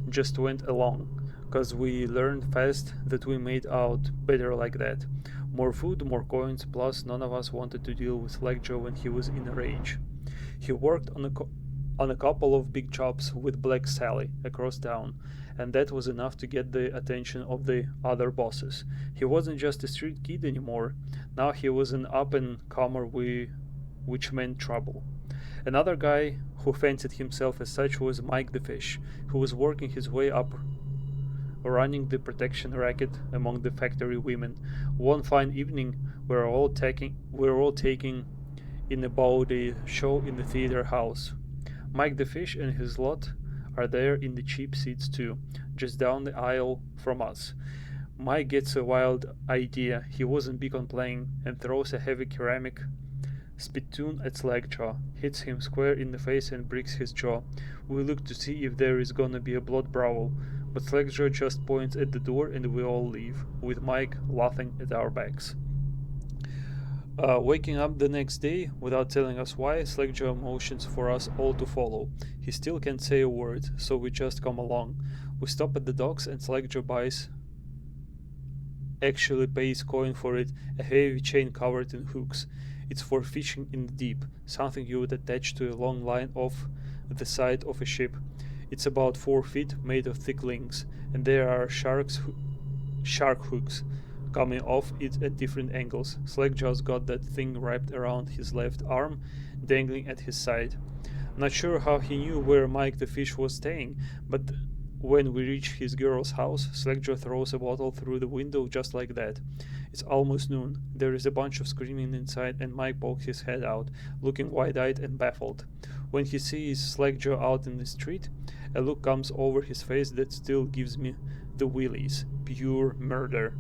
A: just went along, cause we learned fast that we made out better like that. More food, more coins, plus none of us wanted to deal with Slackjaw when he was in a rage. He worked on on a couple of big jobs with Black Sally across town, and that was enough to get the attention of the other bosses. He wasn't just a street kid anymore. Now he was an up-and-comer which meant trouble. Another guy who fancied himself as such was Mike the Fish, who was working his way up, running the protection racket among the factory women. One fine evening, we were all taking in about a show in the theater house. Mike the Fish and his lot are there in the cheap seats too, just down the aisle from us. Mike gets a wild idea. He wasn't big on playing and throws a heavy ceramic spittoon at Slackjaw, hits him square in the face and breaks his jaw. We look to see if there is gonna be a blood brawl, but Slackjaw just points at the door and we all leave, with Mike laughing at our backs. Waking up the next day without telling us why, Slackjaw motions for us all to follow. He still can't say a word, so we just come along. We stop at the docks and Slackjaw actually pays coin for it, a heavy chain covered in hooks. It's for fishing in the deep, something you would attach to a long line off the side of a ship. It's about 4 feet, made of thick links, and there are shark hooks coming off it at different angles. Slackjaw's got that thing wrapped around his left arm, dangling at his side. Not sure how he knew where Mike the Fish was staying, but when we reach his girl's house, Slackjaw throws a bottle through the window just like that. It's almost noon. There is a bunch of screaming inside, and Mike pokes his head out, looking wide-eyed and baffled. When he sees Slackjaw out in the street, a look comes over his face that still gives me the willies. Pure murder.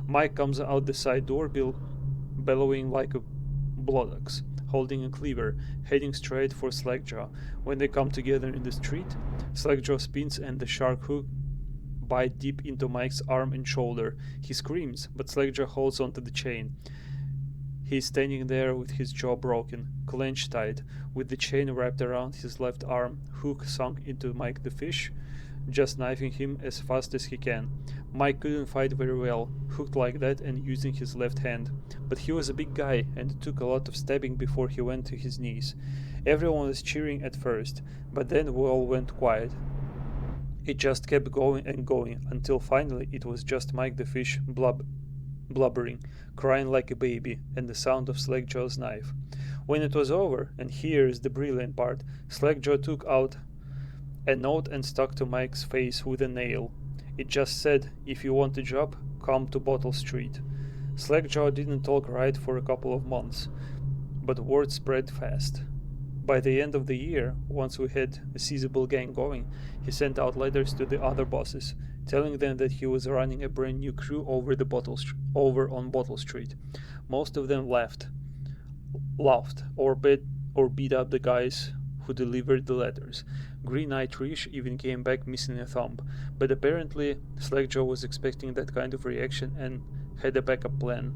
A: Mike comes out the side door, bellowing like a bloodaxe, holding a cleaver, heading straight for Slackjaw. When they come together in the street, Slackjaw spins and the shark hook bite deep into Mike's arm and shoulder. He screams, but Slackjaw holds onto the chain. He is standing there with his jaw broken, clenched tight, with the chain wrapped around his left arm, hook sunk into Mike the Fish, just knifing him as fast as he can. Mike couldn't fight very well, hooked like that and using his left hand, but he was a big guy and it took a lot of stabbing before he went to his knees. Everyone was cheering at first, but then we all went quiet. It just kept going and going, until finally it was just Mike the Fish blubbering, crying like a baby, and the sound of Slackjaw's knife. When it was over, and here is the brilliant part, Slackjaw took out a note and stuck to Mike's face with a nail. It just said, "If you want a job, come to Bottle Street." Slackjaw didn't talk right for a couple of months, but word spread fast. By the end of the year, once we had a sizable gang going, he sent out letters to the other bosses, telling them that he was running a brand new crew over on Bottle Street. Most of them laughed, or beat up the guys who delivered the letters. Green Eye Trish even came back missing a thumb, but apparently Slackjaw was expecting that kind of reaction and had a backup plan.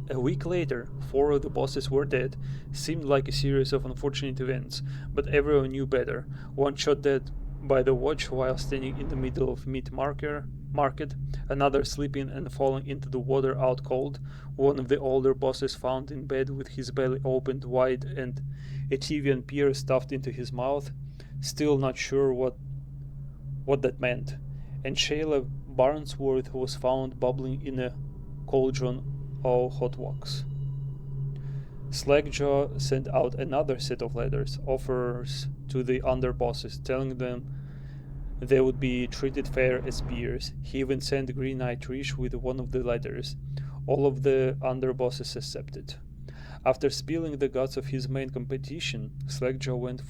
A: A week later, 4 of the bosses were dead. Seemed like a series of unfortunate events, but everyone knew better. One shot dead by the watch while standing in the middle of meat market, another sleeping and falling into the water out cold, one of the older bosses found in bed with his belly opened wide and a TV and pear stuffed into his mouth, still not sure what that meant, and Shayla Barnsworth was found bubbling in a cauldron of hot wax. Slackjaw sent out another set of letters, offers to the underbosses, telling them they would be treated fair as peers. He even sent Green Eye Trish with one of the letters. All of the underbosses accepted. After spilling the guts of his main competition, Slackjaw went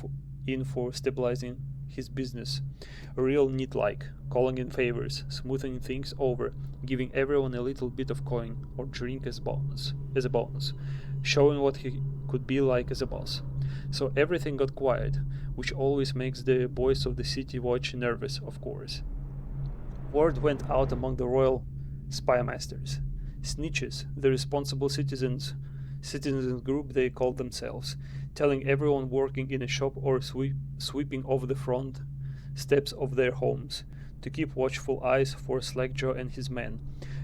A: in for stabilizing his business, real neat-like, calling in favors, smoothing things over, giving everyone a little bit of coin or drink as a bonus, showing what he could be like as a boss. So everything got quiet, which always makes the boys of the city watch nervous, of course. Word went out among the royal spymasters, snitches, the responsible citizens group they called themselves, telling everyone working in a shop or sweeping over the front steps of their homes to keep watchful eyes for Slackjaw and his men,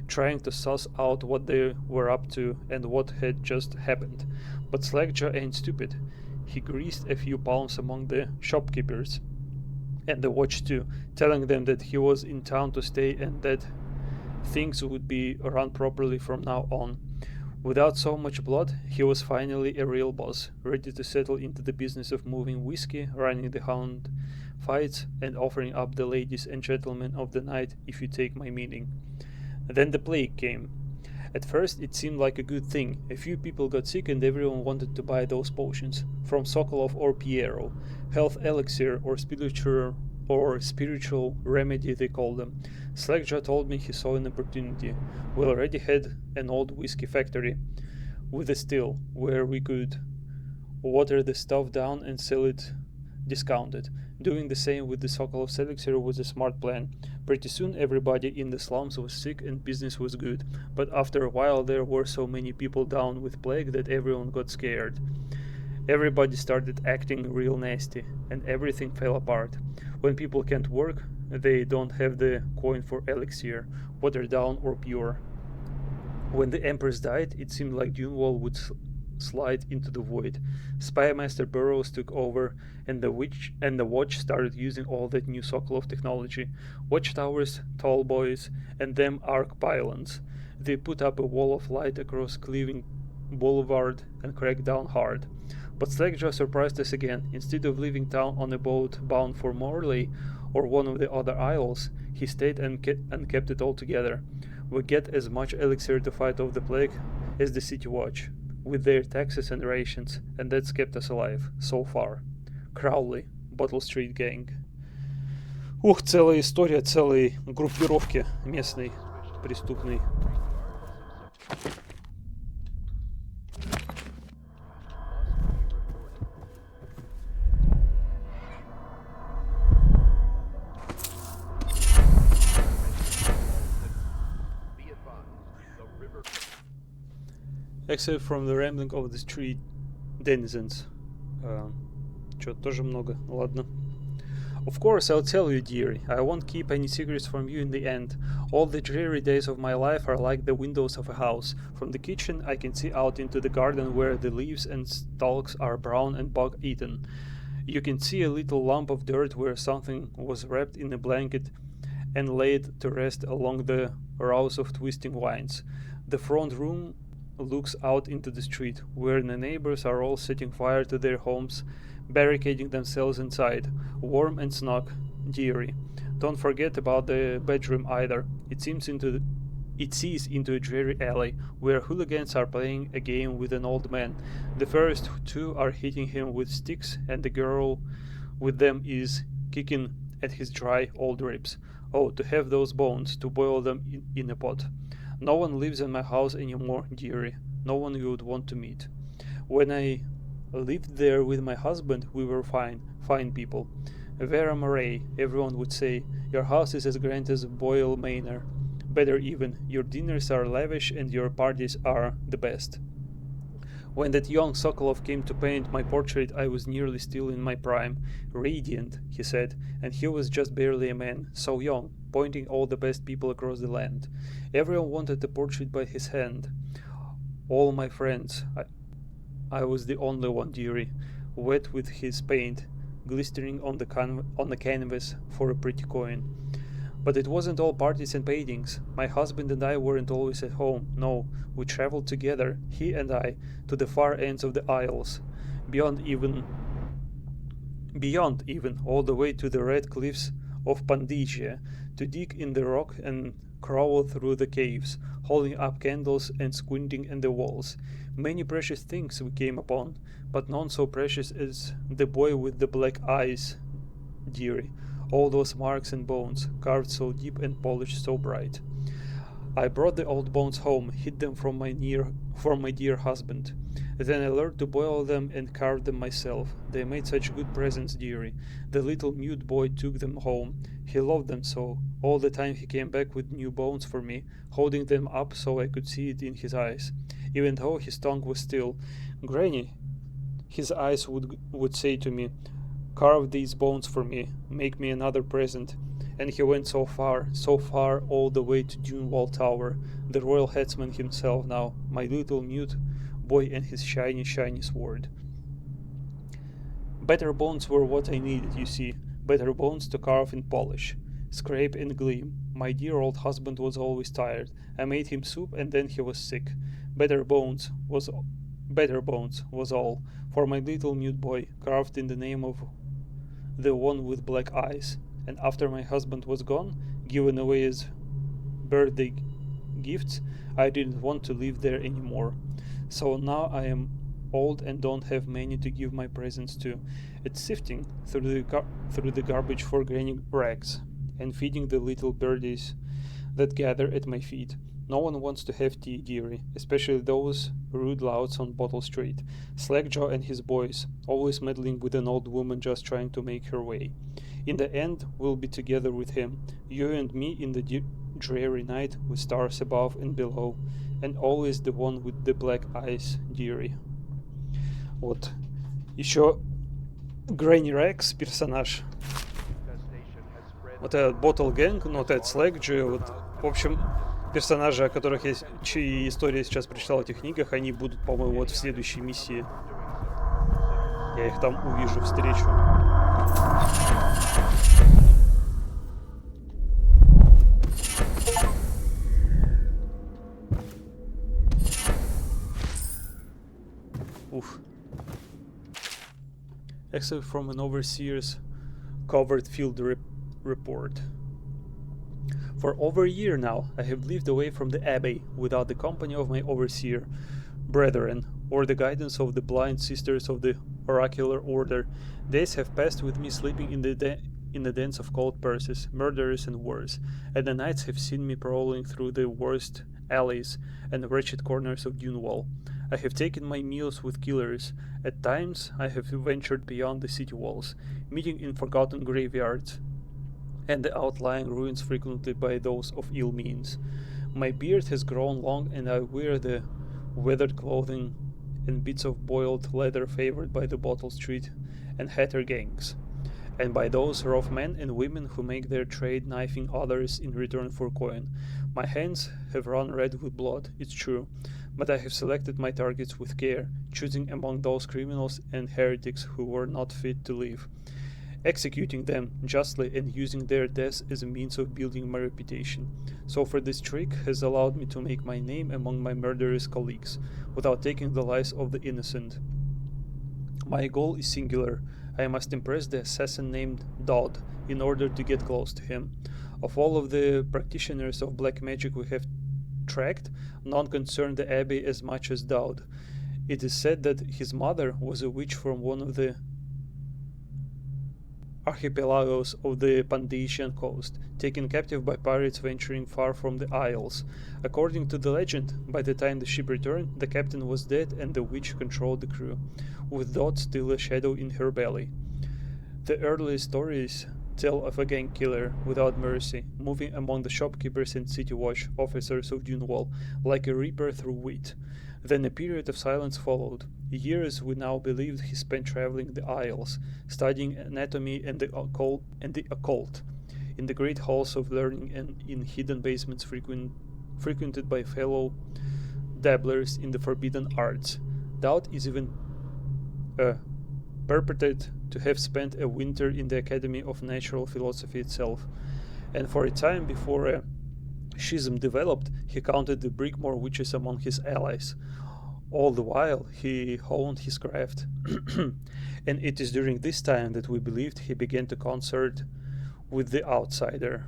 A: trying to suss out what they were up to and what had just happened. But Slackjaw ain't stupid. He greased a few palms among the shopkeepers, and the watch too, telling them that he was in town to stay and that things would be run properly from now on. Without so much blood, he was finally a real boss, ready to settle into the business of moving whiskey, running the hound fights, and offering up the ladies and gentlemen of the night, if you take my meaning. Then the plague came. At first it seemed like a good thing. A few people got sick and everyone wanted to buy those potions, from Sokolov or Piero, health elixir or spiritual remedy they call them. Slackjaw told me he saw an opportunity. We already had an old whiskey factory with a still, where we could water the stuff down and sell it discounted. Doing the same with the Sokolov's elixir was a smart plan. Pretty soon everybody in the slums was sick and business was good, but after a while there were so many people down with plague that everyone got scared. Everybody started acting real nasty, and everything fell apart. When people can't work, they don't have the coin for elixir, watered down or pure. When the Empress died, it seemed like Dunewall would slide into the void. Spymaster Burroughs took over, and the watch started using all that new Sokolov technology. Watchtowers, tall boys, and them arc pylons. They put up a wall of light across Cleaving Boulevard and cracked down hard. But Slackjaw surprised us again. Instead of leaving town on a boat bound for Morley or one of the other isles, he stayed and kept it all together. We get as much elixir to fight off the plague as the City Watch, with their taxes and rations, and that's kept us alive, so far. Crowley, Bottle Street Gang. Ух, целая история целой группировки местной преступной. Except from the rambling of the street denizens. Чё, тоже много, ладно. Of course, I'll tell you, dearie. I won't keep any secrets from you in the end. All the dreary days of my life are like the windows of a house. From the kitchen, I can see out into the garden where the leaves and stalks are brown and bug-eaten. You can see a little lump of dirt where something was wrapped in a blanket and laid to rest along the rows of twisting vines. The front room looks out into the street, where the neighbors are all setting fire to their homes, barricading themselves inside, warm and snug, dearie. Don't forget about the bedroom either. It sees into a dreary alley, where hooligans are playing a game with an old man. The first two are hitting him with sticks, and the girl with them is kicking at his dry old ribs. Oh, to have those bones, to boil them in a pot. No one lives in my house anymore, dearie. No one you would want to meet. When I lived there with my husband, we were fine people. Vera Murray, everyone would say. Your house is as grand as Boyle Manor. Better even. Your dinners are lavish and your parties are the best. When that young Sokolov came to paint my portrait, I was nearly still in my prime. Radiant, he said, and he was just barely a man, so young, pointing all the best people across the land. Everyone wanted the portrait by his hand. All my friends. I was the only one, dearie, wet with his paint, glistening on the canvas for a pretty coin. But it wasn't all parties and paintings. My husband and I weren't always at home. No, we traveled together, he and I, to the far ends of the Isles, beyond even, all the way to the red cliffs of Pandicia, to dig in the rock and crawl through the caves, holding up candles and squinting at the walls. Many precious things we came upon, but none so precious as the boy with the black eyes, dearie. All those marks and bones, carved so deep and polished so bright. I brought the old bones home, hid them from my dear husband. Then I learned to boil them and carve them myself. They made such good presents, dearie. The little mute boy took them home. He loved them so. All the time he came back with new bones for me, holding them up so I could see it in his eyes. Even though his tongue was still. Granny, his eyes would say to me, carve these bones for me, make me another present. And he went so far, all the way to Dunewall Tower, the royal headsman himself now, my little mute boy and his shiny, shiny sword. Better bones were what I needed, you see. Better bones to carve and polish, scrape and gleam. My dear old husband was always tired. I made him soup and then he was sick. Better bones was all. For my little mute boy, carved in the name of the one with black eyes. And after my husband was gone, given away as birthday gifts, I didn't want to live there anymore. So now I am old and don't have many to give my presents to. It's sifting through the garbage for granny rags and feeding the little birdies that gather at my feet. No one wants to have tea, dearie, especially those rude louts on Bottle Street. Slackjaw and his boys, always meddling with an old woman just trying to make her way. In the end, we'll be together with him, you and me in the dreary night with stars above and below, and always the one with the black eyes, dearie. Вот. Еще Грэнни Рекс, персонаж. Вот этот Bottle Gang, ну вот этот Slackjaw, вот, в общем, персонажи, о которых я, чьи истории сейчас прочитал в этих книгах, они будут, по-моему, вот в следующей миссии. Я их там увижу, встречу. Уф. Except from an overseer's covered field report. For over a year now, I have lived away from the abbey without the company of my overseer brethren or the guidance of the blind sisters of the oracular order. Days have passed with me sleeping in the dens of cold purses, murderers and worse, and the nights have seen me prowling through the worst alleys and wretched corners of Dunewall. I have taken my meals with killers. At times, I have ventured beyond the city walls, meeting in forgotten graveyards and the outlying ruins frequented by those of ill means. My beard has grown long and I wear the weathered clothing and bits of boiled leather favored by the Bottle Street and Hatter gangs, and by those rough men and women who make their trade knifing others in return for coin. My hands have run red with blood, it's true, but I have selected my targets with care, choosing among those criminals and heretics who were not fit to live, executing them justly and using their deaths as a means of building my reputation. So far this trick has allowed me to make my name among my murderous colleagues, without taking the lives of the innocent. My goal is singular. I must impress the assassin named Dodd in order to get close to him. Of all of the practitioners of black magic we have tracked, none concern the abbey as much as Dodd. It is said that his mother was a witch from one of the archipelagos of the Pandasian coast, taken captive by pirates venturing far from the Isles. According to the legend, by the time the ship returned, the captain was dead and the witch controlled the crew, with Dot still a shadow in her belly. The earliest stories tell of a gang killer without mercy, moving among the shopkeepers and city watch officers of Dunewall like a reaper through wheat. Then a period of silence followed. Years we now believed he spent traveling the Isles, studying anatomy and the occult, in the great halls of learning and in hidden basements frequented by fellow dabblers in the forbidden arts. Doubt is even purported to have spent a winter in the Academy of Natural Philosophy itself, and for a time before a schism developed, he counted the Brigmore witches among his allies. All the while, he honed his craft, and it is during this time that we believed he began to concert with the outsider.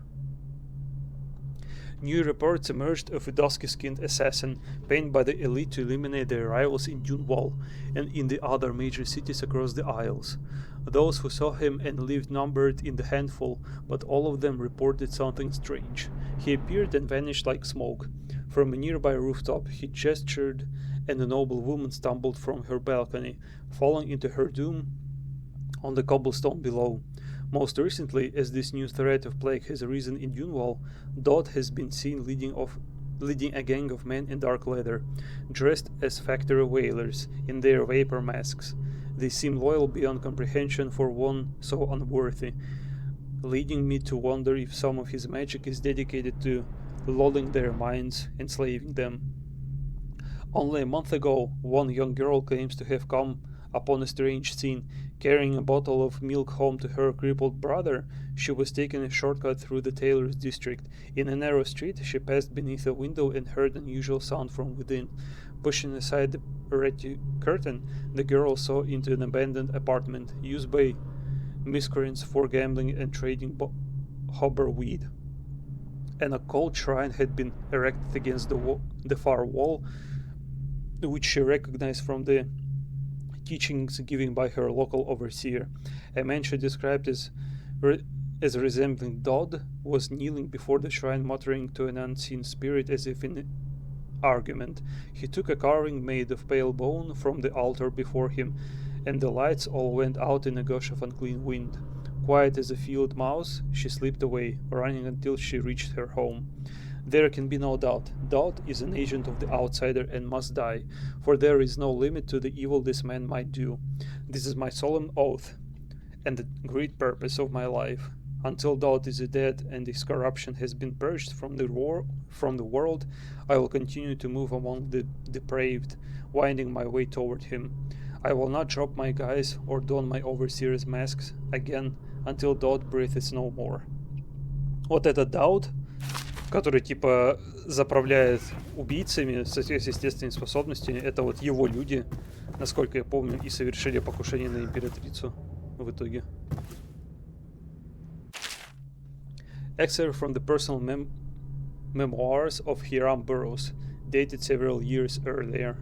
A: New reports emerged of a dusky-skinned assassin penned by the elite to eliminate their rivals in Dunewall and in the other major cities across the Isles. Those who saw him and lived numbered in the handful, but all of them reported something strange. He appeared and vanished like smoke. From a nearby rooftop he gestured, and a noble woman stumbled from her balcony, falling into her doom on the cobblestone below. Most recently, as this new threat of plague has arisen in Dunewall, Dodd has been seen leading a gang of men in dark leather, dressed as factory whalers in their vapor masks. They seem loyal beyond comprehension for one so unworthy, leading me to wonder if some of his magic is dedicated to lulling their minds, enslaving them. Only a month ago, one young girl claims to have come Upon a strange scene, carrying a bottle of milk home to her crippled brother, she was taking a shortcut through the tailor's district. In a narrow street, she passed beneath a window and heard an unusual sound from within. Pushing aside the red curtain, the girl saw into an abandoned apartment used by miscreants for gambling and trading hobber weed. An occult shrine had been erected against the far wall, which she recognized from the teachings given by her local overseer. A man she described as resembling Dodd was kneeling before the shrine, muttering to an unseen spirit as if in argument. He took a carving made of pale bone from the altar before him, and the lights all went out in a gush of unclean wind. Quiet as a field mouse, she slipped away, running until she reached her home. There can be no doubt. Dodd is an agent of the outsider and must die, for there is no limit to the evil this man might do. This is my solemn oath, and the great purpose of my life. Until Dodd is dead and his corruption has been purged from the world, I will continue to move among the depraved, winding my way toward him. I will not drop my guise or don my overseer's masks again until Dodd breathes no more. Вот этот Дауд, который типа заправляет убийцами со сверхъестественными способностями, это вот его люди, насколько я помню, и совершили покушение на императрицу в итоге. Excerpt from the personal memoirs of Hiram Burroughs, dated several years earlier.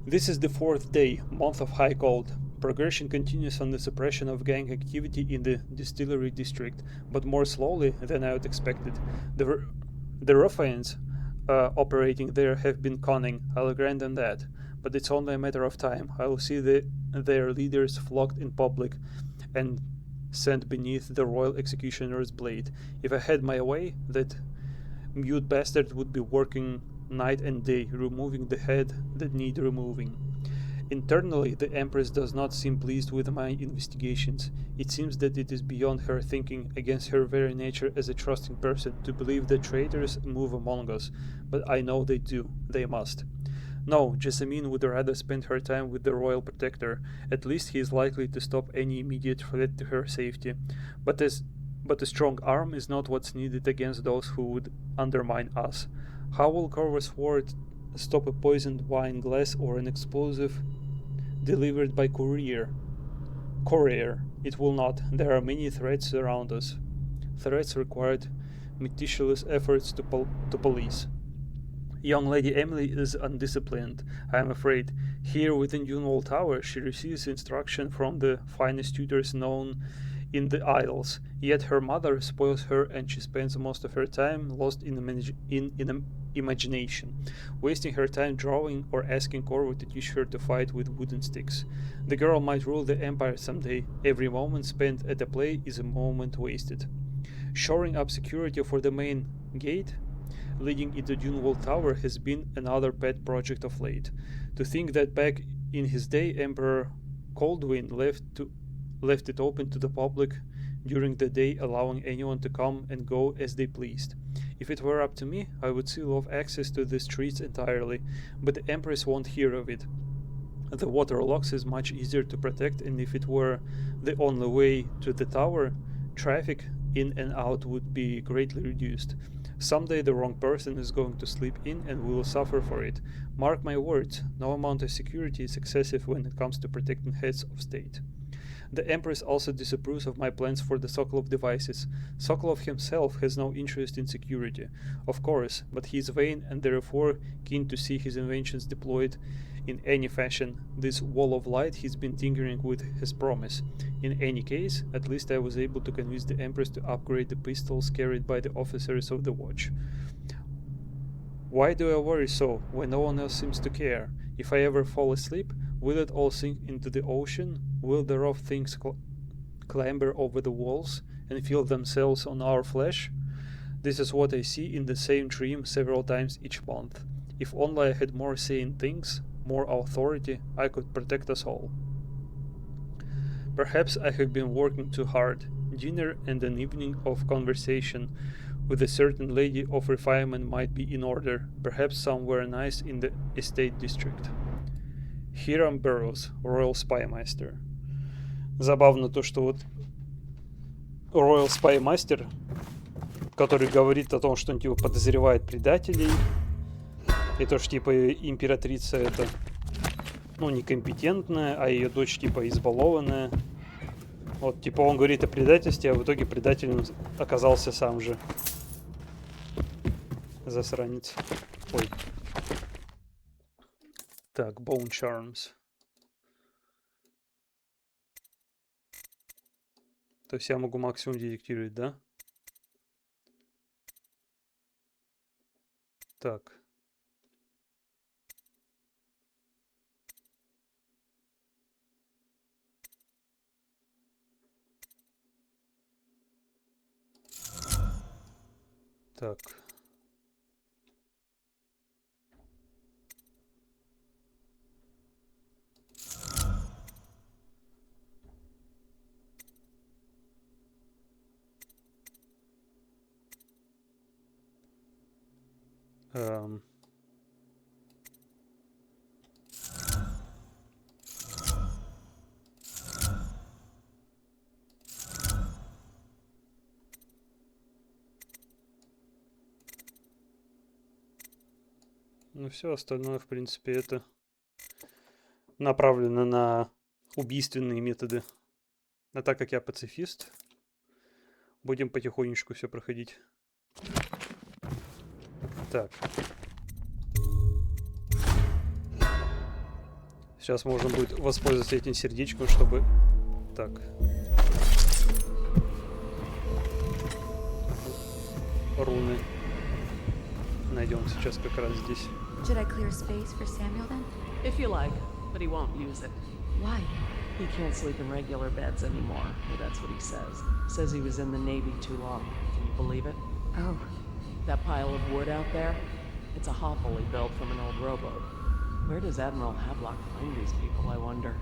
A: This is the 4th day, month of high cold. Progression continues on the suppression of gang activity in the distillery district, but more slowly than I had expected. The ruffians operating there have been cunning, I'll grant them that, but it's only a matter of time. I will see their leaders flogged in public and sent beneath the royal executioner's blade. If I had my way, that mute bastard would be working night and day, removing the head that need removing. Internally, the Empress does not seem pleased with my investigations. It seems that it is beyond her thinking, against her very nature as a trusting person, to believe that traitors move among us, but I know they do. They must. No, Jessamine would rather spend her time with the royal protector. At least he is likely to stop any immediate threat to her safety. But a strong arm is not what's needed against those who would undermine us. How will Corvus Ward stop a poisoned wine glass or an explosive delivered by courier? It will not. There are many threats around us. Threats required meticulous efforts to police. Young Lady Emily is undisciplined, I am afraid. Here within Dunwall Tower, she receives instruction from the finest tutors known in the Isles. Yet her mother spoils her, and she spends most of her time lost in imagination, wasting her time drawing or asking Corvo to teach her to fight with wooden sticks. The girl might rule the Empire someday. Every moment spent at a play is a moment wasted. Shoring up security for the main gate leading into Dunwall Tower has been another pet project of late. To think that back in his day, Emperor Coldwyn left it open to the public during the day, allowing anyone to come and go as they pleased. If it were up to me, I would seal off access to the streets entirely, but the Empress won't hear of it. The water locks is much easier to protect, and if it were the only way to the tower, traffic in and out would be greatly reduced. Someday the wrong person is going to slip in and we will suffer for it. Mark my words, no amount of security is excessive when it comes to protecting heads of state. The Empress also disapproves of my plans for the Sokolov devices. Sokolov himself has no interest in security, of course, but he is vain and therefore keen to see his inventions deployed in any fashion. This wall of light he's been tinkering with has promise. In any case, at least I was able to convince the Empress to upgrade the pistols carried by the officers of the watch. Why do I worry so, when no one else seems to care? If I ever fall asleep, will it all sink into the ocean? Will the rough things clamber over the walls and feel themselves on our flesh? This is what I see in the same dream several times each month. If only I had more say in things, more authority, I could protect us all. Perhaps I have been working too hard. Dinner and an evening of conversation with a certain lady of refinement might be in order, perhaps somewhere nice in the estate district. Hiram Burroughs, Royal Spy Master. Забавно то, что вот Royal Spy Master, который говорит о том, что он типа подозревает предателей, и то, что типа императрица это, ну, некомпетентная, а ее дочь типа избалованная. Вот, типа он говорит о предательстве, а в итоге предателем оказался сам же. Засранец. Ой. Так, Bone Charms. То есть я могу максимум детектировать, да? Так. Так. Ну все остальное, в принципе, это направлено на убийственные методы. А так как я пацифист, будем потихонечку все проходить. Так. Сейчас можно будет воспользоваться этим сердечком, чтобы... Так. Руны. Найдем сейчас как раз здесь.
H: Should I clear space for Samuel then?
F: If you like, but he won't use it.
H: Why?
F: He can't sleep in regular beds anymore, or that's what he says. Says he was in the Navy too long. Can you believe it?
H: Oh.
F: That pile of wood out there? It's a hovel he built from an old rowboat. Where does Admiral Havelock find these people, I wonder?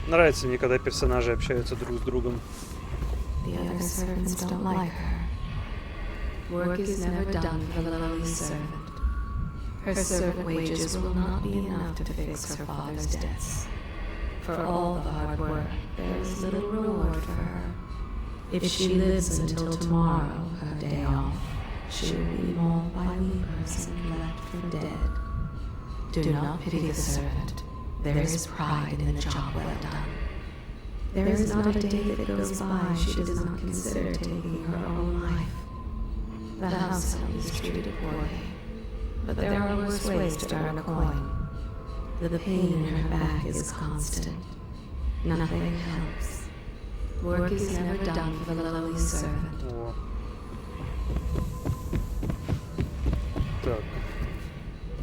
A: Нравится мне, когда персонажи общаются друг с другом.
L: The other servants don't like her. Work is never done for the lowly servant. Her servant wages will not be enough to fix her father's debts. For all the hard work, there is little reward for her. If she lives until tomorrow, her day off, she will be mauled by weepers and left for dead. Do not pity the servant. There is pride in the job well done. There is not a day that goes by she does not consider taking her own life. The household is treated poorly, but there are worse ways to earn a coin. The pain in her back is constant. Nothing helps. Work is never done for the lowly servant.
A: О. Так.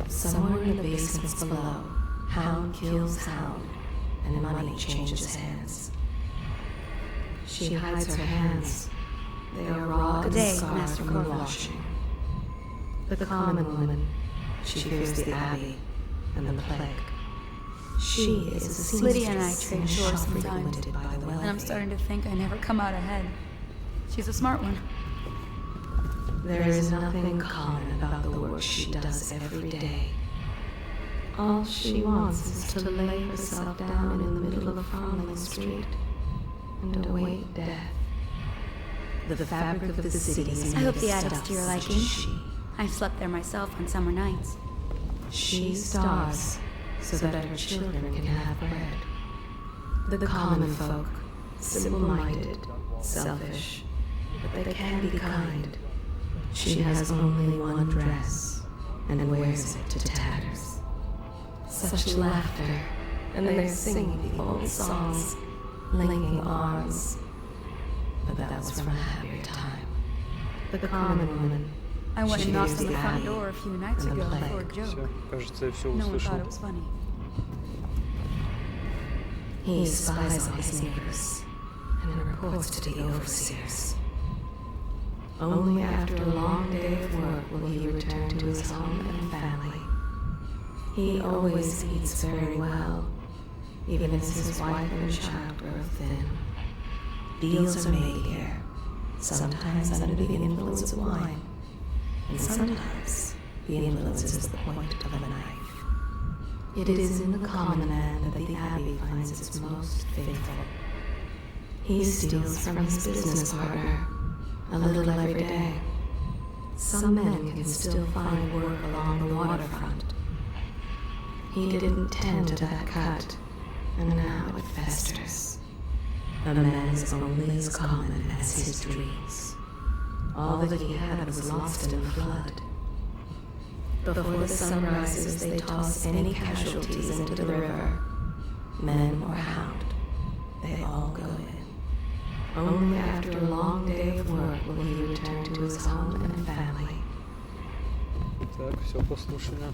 L: Somewhere in the basements below, hound kills hound, and money changes hands. She hides her hands. They are raw and scarred from the washing. The common woman, she fears the abbey and the plague. She is a seamstress
H: Lydia and I trade
L: in a
H: chores
L: shop
H: sometimes,
L: frequented by the wealthy.
H: and I'm starting to think I never come out ahead. She's a smart one.
L: There is nothing common about the work she does every day. All she wants is to lay herself down in the middle of Cromwell Street and await death. The fabric of the city is
H: I hope the
L: made of
H: attic's
L: stuff
H: to your
L: such
H: liking.
L: as she.
H: I've slept there myself on summer nights.
L: She starves so that her children can have bread. The common folk, simple-minded, selfish, but they can be kind. She has only one dress and wears it to tatters. Such laughter, and they're singing the old songs, linking arms. But that was from a happier time. The common woman.
H: I went
L: she
H: and knocked
L: fears
H: on the front
L: abbey
H: door a few nights
L: and the
H: ago
L: plague.
H: for a joke.
A: Все, кажется, я все
H: No one thought
A: услышал.
H: it was funny.
L: He spies on his neighbors and reports to the overseers. Only after a long day of work will he return to his home and family. He always eats very well, even as his wife and child grow thin. Deals are made here, sometimes under the influence of wine, and sometimes the influence is the point of a knife. It is in the common man that the Abbey finds its most faithful. He steals from his business partner, a little every day. Some men can still find work along the waterfront. He didn't tend to that cut, and now it festers. A man is only as common as his dreams. All that he had was lost in the flood. Before the sun rises, they toss any casualties into the river. Men or hound, they all go in. Only after a long day of work will he return to his home and family.
A: Так, все послушано.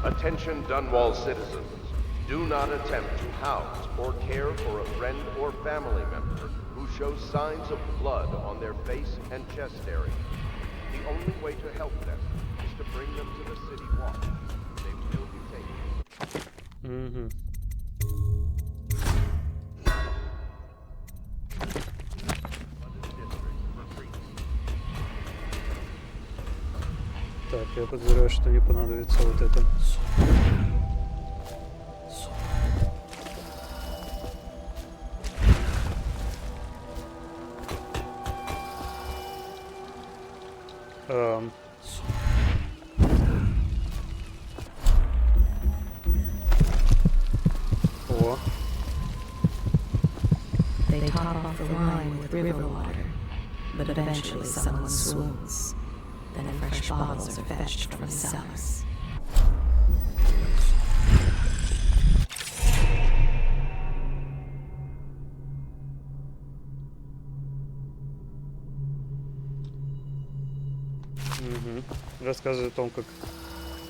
E: Attention Dunwall citizens. Do not attempt to house or care for a friend or family member who shows signs of blood on their face and chest area. The only way to help them is to bring them to the city watch. They will be taken.
A: Угу. Так, я подозреваю, что мне понадобится вот это. О.
L: They top off the wine with river water, but eventually someone swoons. Then fresh bottles are fetched from the cellars.
A: Угу. Рассказывает о том, как...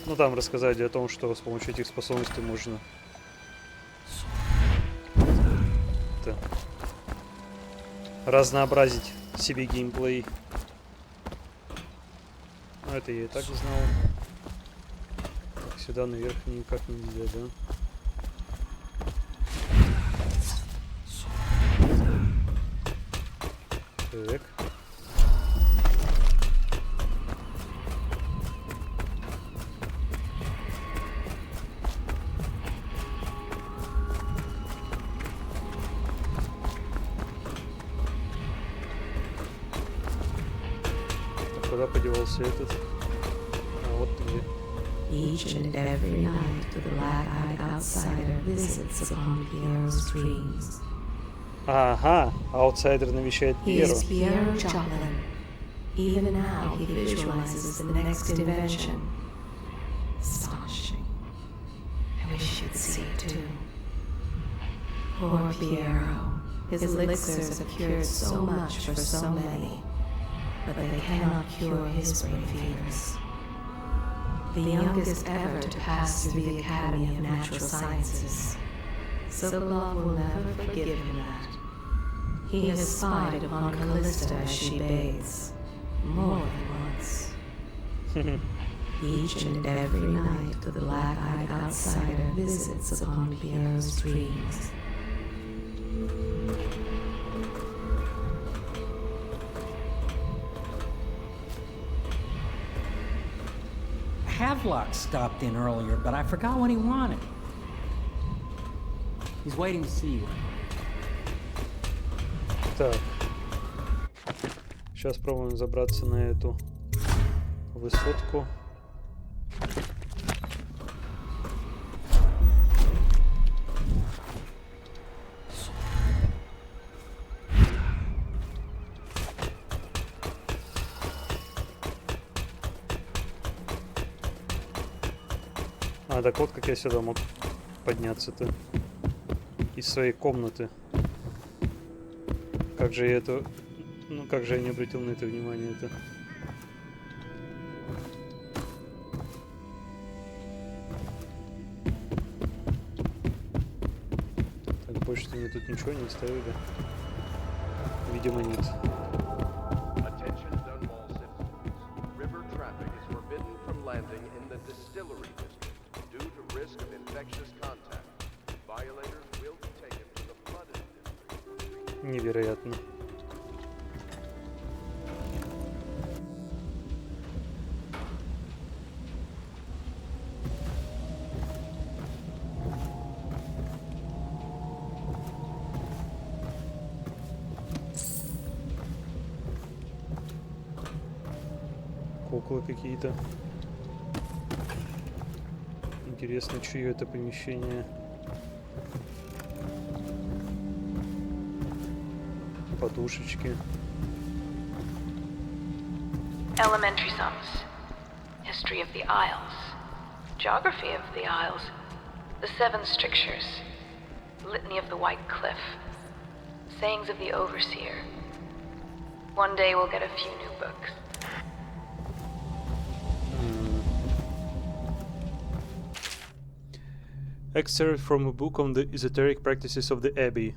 A: Ну, там рассказали о том, что с помощью этих способностей можно... Это... разнообразить себе геймплей. Ну, это я и так знал. Так, сюда наверх никак нельзя, да? Так. Куда подевался этот? А вот ты.
L: Each and every night the black-eyed outsider visits upon Piero's dreams.
A: Ага, аутсайдер навещает
L: He
A: Пьеро.
L: is Piero Joplin. Even now he visualizes the next invention. Astonishing. I wish you'd see it too. Poor Piero. His elixirs have cured so much for so many, but they cannot cure his brain fevers. The youngest ever to pass through the Academy of Natural Sciences. Sokolov will never forgive him that. He has spied upon Callista as she bathes, more than once. Each and every night the black-eyed outsider visits upon Piero's dreams.
I: Havelock stopped in earlier, but I forgot what he wanted. He's waiting to see you.
A: Так. Сейчас пробуем забраться на эту высотку. А, так вот как я сюда мог подняться-то. Из своей комнаты. Как же я это... Ну, как же я не обратил на это внимание-то. Так, больше мне тут ничего не оставили. Видимо, нет.
E: Attention Dunwall citizens. River traffic is forbidden from landing in the distillery district due to risk of infectious contact. Violators will be taken to the flooded district.
A: Невероятно. стекла какие-то. Интересно, чье это помещение. Подушечки.
L: Elementary sums. History of the Isles. Geography of the Isles. The Seven Strictures. Litany of the White Cliff. Sayings of the Overseer. One day we'll get a few new books.
A: Excerpt from a book on the esoteric practices of the Abbey.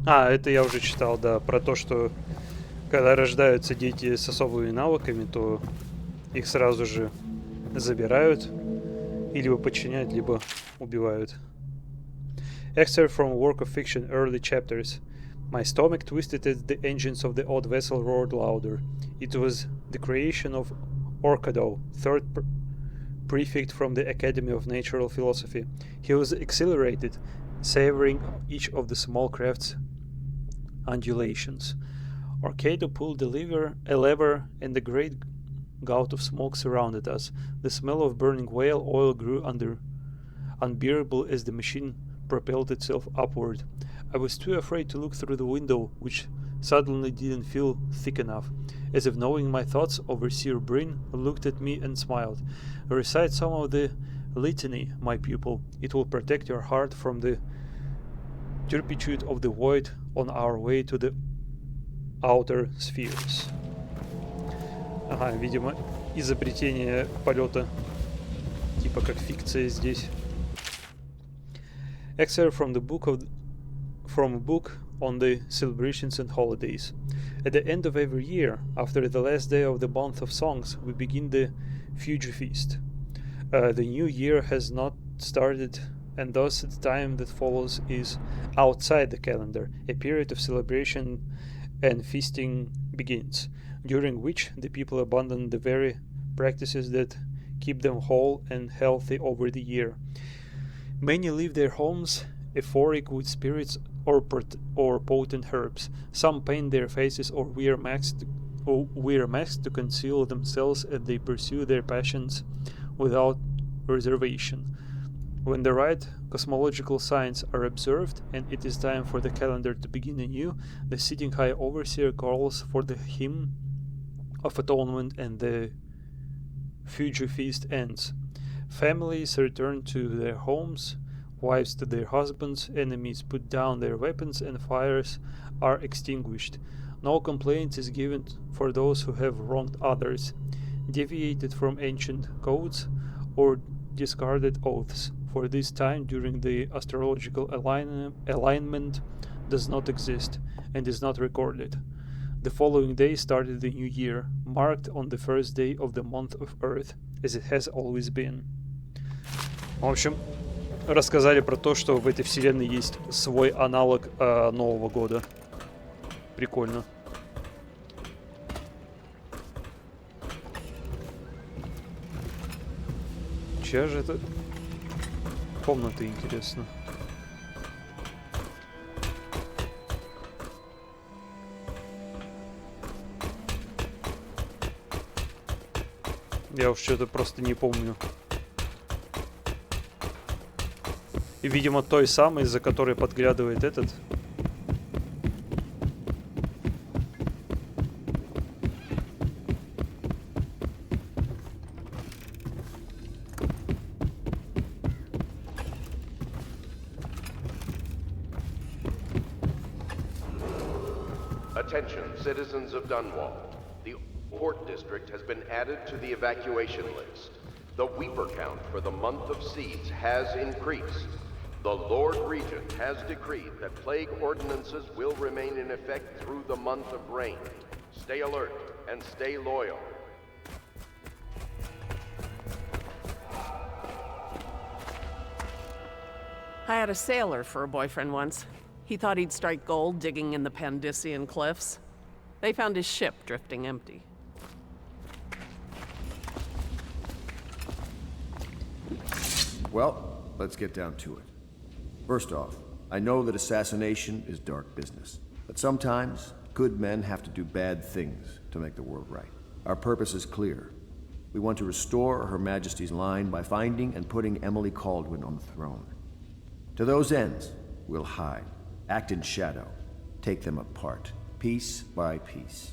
A: Это я уже читал, да, про то, что когда рождаются дети с особыми навыками, то их сразу же забирают и либо подчиняют, либо убивают. Excerpt from a work of fiction, early chapters. My stomach twisted as the engines of the odd vessel roared louder. It was the creation of Orcado, third prefect from the Academy of Natural Philosophy. He was exhilarated, savoring each of the small craft's undulations. Orcado pulled a lever, and the great gout of smoke surrounded us. The smell of burning whale oil grew unbearable as the machine propelled itself upward. I was too afraid to look through the window, which suddenly didn't feel thick enough. As if knowing my thoughts, Overseer Bryn looked at me and smiled. Recite some of the litany, my pupil. It will protect your heart from the turpitude of the void on our way to the outer spheres. Ага, видимо, изобретение полета, типа как фикция здесь. Excerpt from a book on the celebrations and holidays. At the end of every year, after the last day of the month of songs, we begin the Fuji Feast. The new year has not started, and thus the time that follows is outside the calendar. A period of celebration and feasting begins, during which the people abandon the very practices that keep them whole and healthy over the year. Many leave their homes euphoric with spirits or potent herbs. Some paint their faces or wear masks to conceal themselves as they pursue their passions without reservation. When the right cosmological signs are observed and it is time for the calendar to begin anew, the sitting high overseer calls for the hymn of atonement and the Fuji feast ends. Families return to their homes, wives to their husbands, enemies put down their weapons, and fires are extinguished. No complaint is given for those who have wronged others, deviated from ancient codes, or discarded oaths, for this time during the astrological alignment does not exist and is not recorded. The following day started the new year, marked on the first day of the month of Earth, as it has always been. В общем, рассказали про то, что в этой вселенной есть свой аналог Нового года. Прикольно. Чья же это комната, интересно? Я уж что-то просто не помню. И, видимо, той самой, за которой подглядывает этот.
E: Attention, citizens of Dunwall. The Port District has been added to the evacuation list. The Weeper count for the month of seeds has increased. The Lord Regent has decreed that plague ordinances will remain in effect through the month of rain. Stay alert and stay loyal.
F: I had a sailor for a boyfriend once. He thought he'd strike gold digging in the Pandician cliffs. They found his ship drifting empty.
D: Well, let's get down to it. First off, I know that assassination is dark business. But sometimes, good men have to do bad things to make the world right. Our purpose is clear. We want to restore Her Majesty's line by finding and putting Emily Kaldwin on the throne. To those ends, we'll hide, act in shadow, take them apart, piece by piece.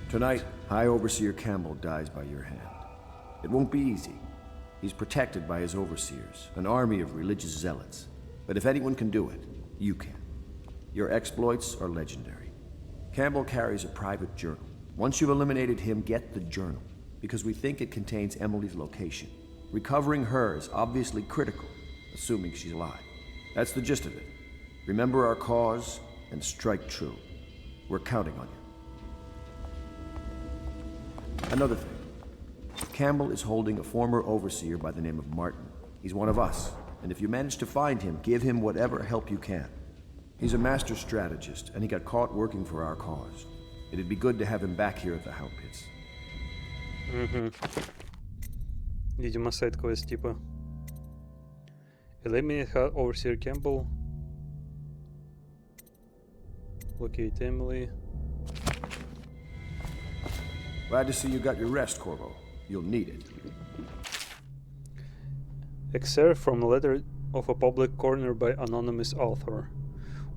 D: Tonight, High Overseer Campbell dies by your hand. It won't be easy. He's protected by his overseers, an army of religious zealots. But if anyone can do it, you can. Your exploits are legendary. Campbell carries a private journal. Once you've eliminated him, get the journal, because we think it contains Emily's location. Recovering her is obviously critical, assuming she's alive. That's the gist of it. Remember our cause and strike true. We're counting on you. Another thing. Campbell is holding a former overseer by the name of Martin. He's one of us, and if you manage to find him, give him whatever help you can. He's a master strategist, and he got caught working for our cause. It'd be good to have him back here at the Hound Pits.
A: Видимо, сайт-квест типа. Eliminate Overseer Campbell. Locate Emily.
D: Glad to see you got your rest, Corvo. You'll need it.
A: Excerpt from a letter of a public corner by anonymous author.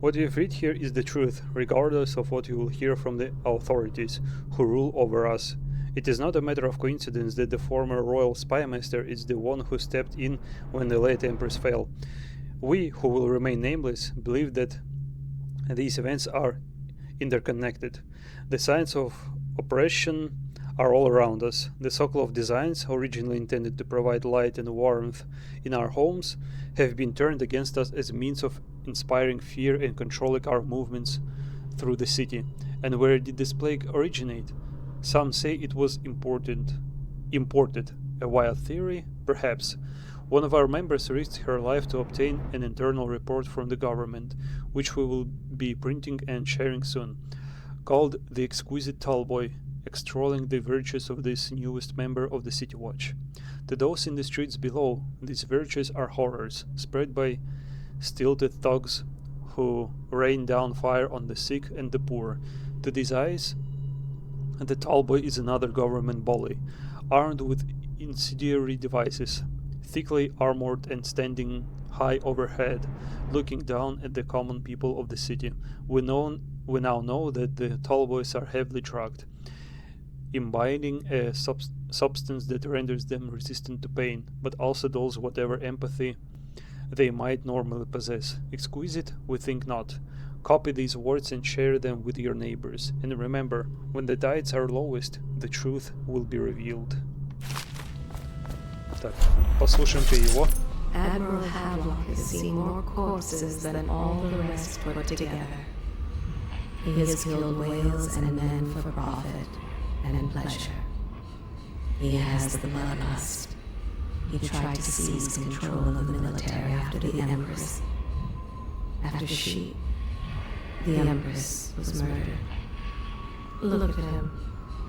A: What you've read here is the truth, regardless of what you will hear from the authorities who rule over us. It is not a matter of coincidence that the former royal spymaster is the one who stepped in when the late empress fell. We, who will remain nameless, believe that these events are interconnected. The signs of oppression are all around us. The Sokolov designs, originally intended to provide light and warmth in our homes, have been turned against us as a means of inspiring fear and controlling our movements through the city. And where did this plague originate? Some say it was imported. A wild theory? Perhaps. One of our members risked her life to obtain an internal report from the government, which we will be printing and sharing soon, called The Exquisite Tallboy, extolling the virtues of this newest member of the City Watch. To those in the streets below, these virtues are horrors, spread by stilted thugs who rain down fire on the sick and the poor. To these eyes, the Tallboy is another government bully, armed with incendiary devices, thickly armored and standing high overhead, looking down at the common people of the city. We now know that the Tallboys are heavily drugged, imbibing a substance that renders them resistant to pain, but also dulls whatever empathy they might normally possess. Exquisite? We think not. Copy these words and share them with your neighbors. And remember, when the tides are lowest, the truth will be revealed. Так, послушаем-ка его.
L: Admiral Havelock has seen more corpses than all the rest put together. He has killed whales and men for profit and pleasure. He has the bloodlust. He tried to seize control of the military after the Empress. After the Empress was murdered. Look at him.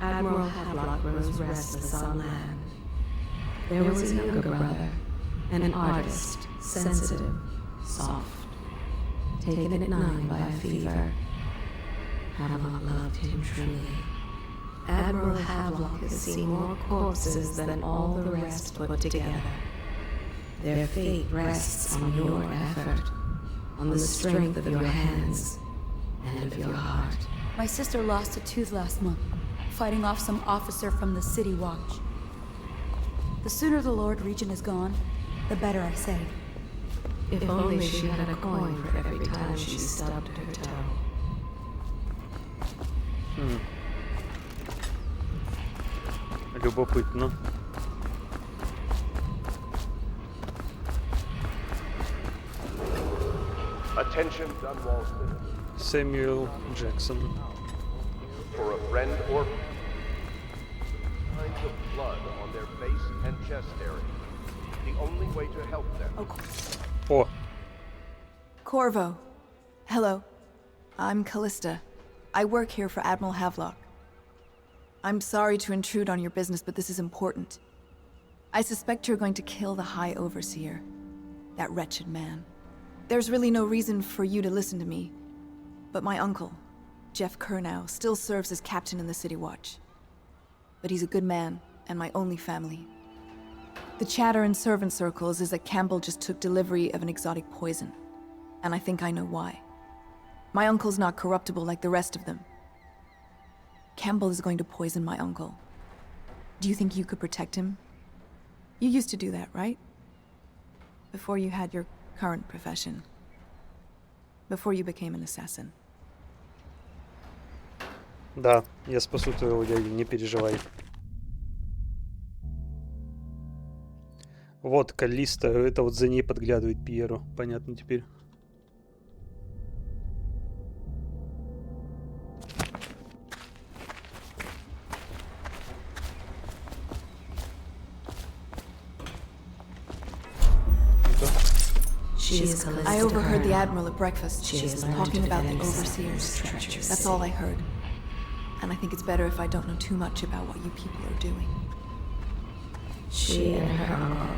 L: Admiral Havelock grows restless on land. There was a younger brother, an artist, sensitive, soft, taken at 9 by a fever. Havelock loved him truly. Admiral Havelock has seen more corpses than all the rest put together. Their fate rests on your effort, on the strength of your hands and of your heart.
H: My sister lost a tooth last month, fighting off some officer from the City Watch. The sooner the Lord Regent is gone, the better, I say.
L: If only she had a coin for every time she stubbed her toe.
A: Любопытно.
E: Attention, Dunwall citizens.
A: Samuel Jackson.
E: For a friend or signs of blood on their face and chest area. The only way to help them.
A: О,
M: Corvo. Hello. I'm Callista. I work here for Admiral Havelock. I'm sorry to intrude on your business, but this is important. I suspect you're going to kill the High Overseer. That wretched man. There's really no reason for you to listen to me. But my uncle, Jeff Kernow, still serves as captain in the City Watch. But he's a good man, and my only family. The chatter in servant circles is that Campbell just took delivery of an exotic poison. And I think I know why. My uncle's not corruptible like the rest of them. Campbell is going to poison my uncle. Do you think you could protect him? You used to do that, right? Before you had your current profession. Before you became an assassin.
A: Да, я спасу твоего дядю, не переживай. Вот Калиста, это вот за ней подглядывает Пьеру. Понятно теперь.
M: I overheard the Admiral at breakfast. Talking about the Overseers. That's all I heard. And I think it's better if I don't know too much about what you people are doing.
L: She and her uncle,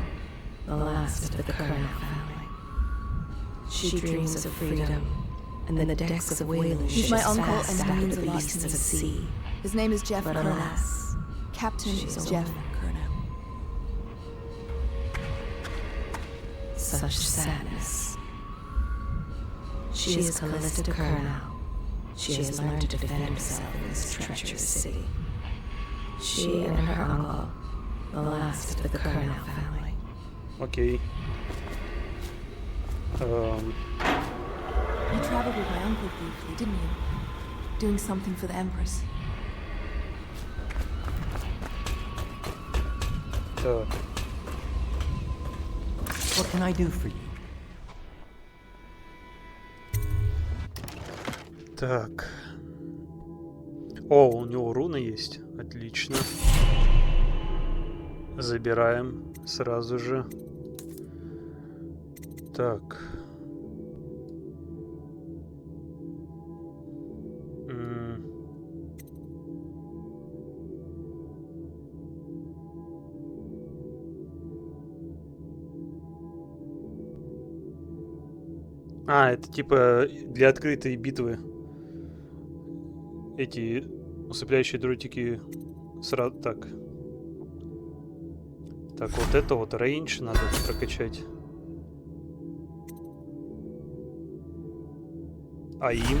L: the last of the Kernow family. She dreams of freedom, and the decks of whalers.
M: He's my uncle, and he means a lot
L: beasts
M: to
L: of
M: me.
L: the sea.
M: His name is Jeff
L: But
M: Kernow.
L: alas,
M: Captain
L: she's a
M: Jeff
L: woman.
M: Kernow.
L: Such sadness. She is Callista Kernow. She has learned to defend herself in this treacherous city. She and her uncle, the last of the Kernow family.
A: Окей.
M: You traveled with my uncle briefly, didn't you? Doing something for the Empress.
A: Так.
I: What can I do for you?
A: Так. О, у него руны есть. Отлично. Забираем сразу же. Так. А, это типа для открытой битвы. Эти усыпляющие дротики сразу так. Так, вот это вот рейндж надо прокачать. А им?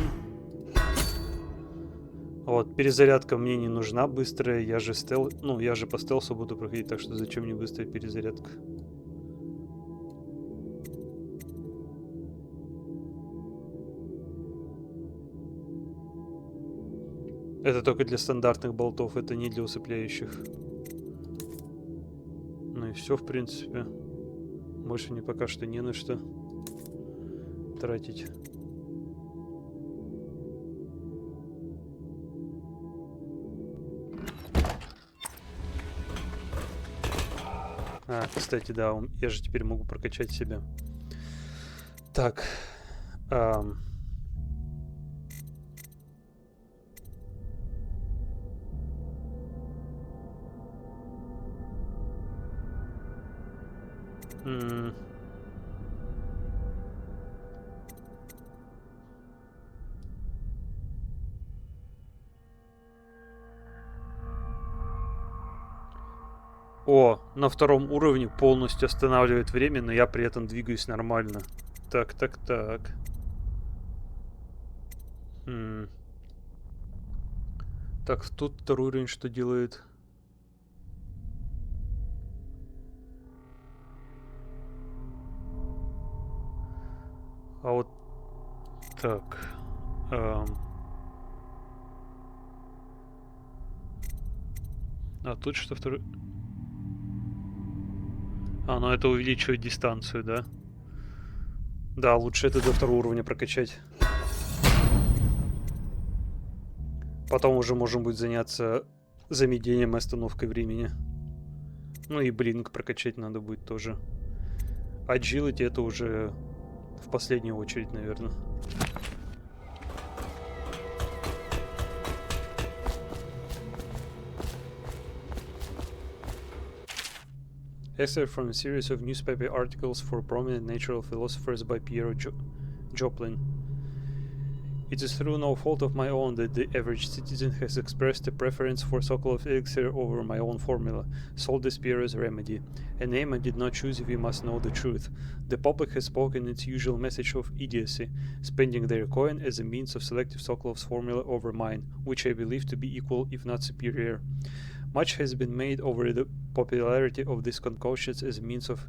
A: Вот, перезарядка мне не нужна быстрая. Я же я же по стелсу буду проходить, так что зачем мне быстрая перезарядка? Это только для стандартных болтов, это не для усыпляющих. Ну и все, в принципе. Больше мне пока что не на что тратить. А, кстати, да, я же теперь могу прокачать себя. Так. О, на втором уровне полностью останавливает время, но я при этом двигаюсь нормально. Так. Так, тут второй уровень что делает? А вот так. А тут что второй? А, ну это увеличивает дистанцию, да? Да, лучше это до второго уровня прокачать. Потом уже можем будет заняться замедлением и остановкой времени. Ну и блинк прокачать надо будет тоже. Agility это уже в последнюю очередь, наверное. Excerpt from a series of newspaper articles for prominent natural philosophers by Piero Joplin. It is through no fault of my own that the average citizen has expressed a preference for Sokolov elixir over my own formula, sold as Piero's remedy. A name I did not choose if you must know the truth. The public has spoken its usual message of idiocy, spending their coin as a means of selecting Sokolov's formula over mine, which I believe to be equal if not superior. Much has been made over the popularity of these concoctions as a means of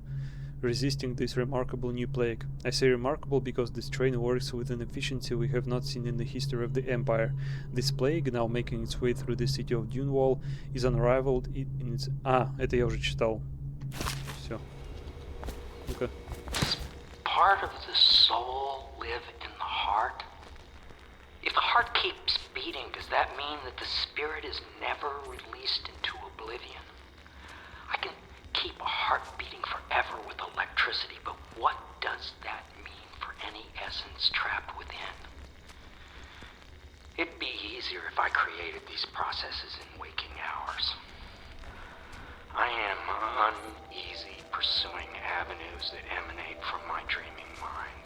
A: resisting this remarkable new plague. I say remarkable because this train works with an efficiency we have not seen in the history of the Empire. This plague, now making its way through the city of Dunewall, is unrivaled in its... это я уже читал. Все. Ну-ка.
J: Part of the soul live in the heart? If the heart keeps beating, does that mean that the spirit is never released into oblivion? I can keep a heart beating forever with electricity, but what does that mean for any essence trapped within? It'd be easier if I created these processes in waking hours. I am uneasy pursuing avenues that emanate from my dreaming mind.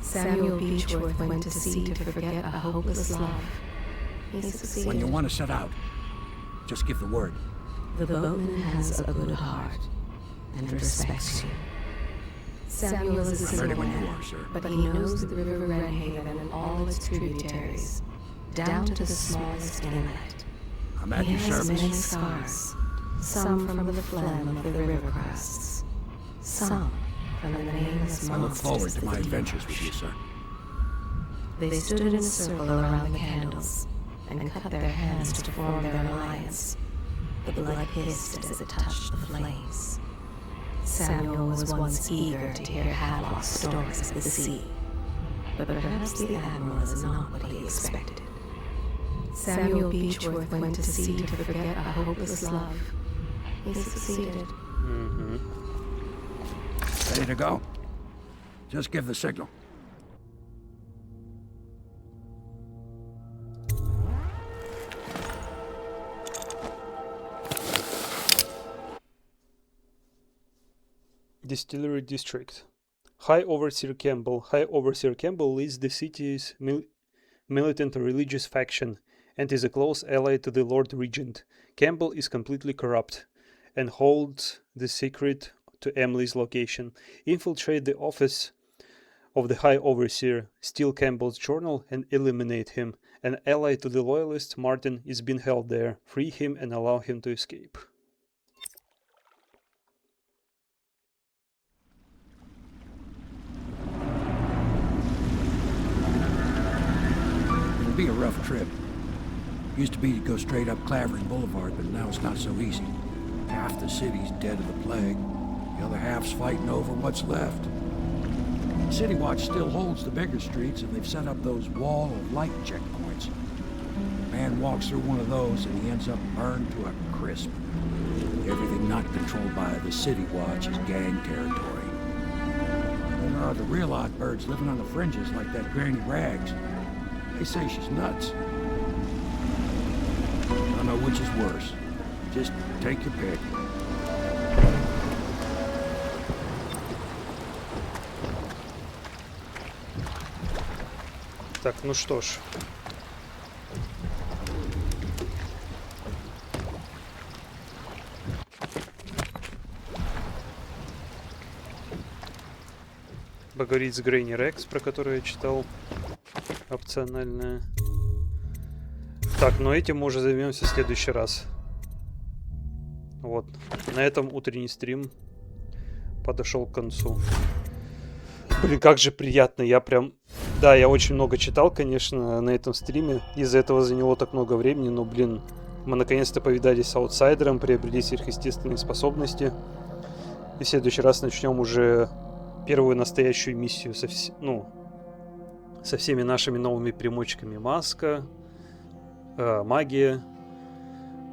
L: Samuel Beechworth went to sea to forget a hopeless love. He succeeded.
B: When you want to set out, just give the word.
L: The boatman has a good heart and respects you. Samuel is a simple man, but he knows the River Redhaven and all its tributaries, down to the smallest inlet.
B: I'm at
L: He
B: your
L: has
B: service.
L: many scars, some from the phlegm of the river crusts, some from the nameless
B: I look forward
L: monsters
B: to my
L: that
B: adventures
L: devour
B: with you, sir.
L: They stood in a circle around the candles and cut their hands to form their alliance. The blood hissed as it touched the flames. Samuel was once eager to hear Hadlock's stories of the sea, but perhaps the Admiral is not what he expected. Samuel Beechworth went to sea to forget a hopeless love. He succeeded.
B: Ready to go? Just give the signal.
A: Distillery District. High Overseer Campbell. High Overseer Campbell leads the city's militant religious faction and is a close ally to the Lord Regent. Campbell is completely corrupt and holds the secret to Emily's location. Infiltrate the office of the High Overseer, steal Campbell's journal and eliminate him. An ally to the Loyalists, Martin, is being held there. Free him and allow him to escape.
B: It'll be a rough trip. Used to be to go straight up Clavering Boulevard, but now it's not so easy. Half the city's dead of the plague. The other half's fighting over what's left. City Watch still holds the bigger streets, and they've set up those wall of light checkpoints. A man walks through one of those, and he ends up burned to a crisp. Everything not controlled by the City Watch is gang territory. There are the real odd birds living on the fringes like that Granny Rags. They say she's nuts. I don't know which is worse. Just take your pick.
A: Так, ну что ж. Поговорить с Грейни Рекс, про которую я читал. Опциональная. Так, но этим мы уже займемся в следующий раз. Вот. На этом утренний стрим подошел к концу. Блин, как же приятно. Я прям... Да, я очень много читал, конечно, на этом стриме. Из-за этого заняло так много времени. Но, блин, мы наконец-то повидались с аутсайдером, приобрели сверхъестественные способности. И в следующий раз начнем уже первую настоящую миссию со всеми нашими новыми примочками. Маска, магия.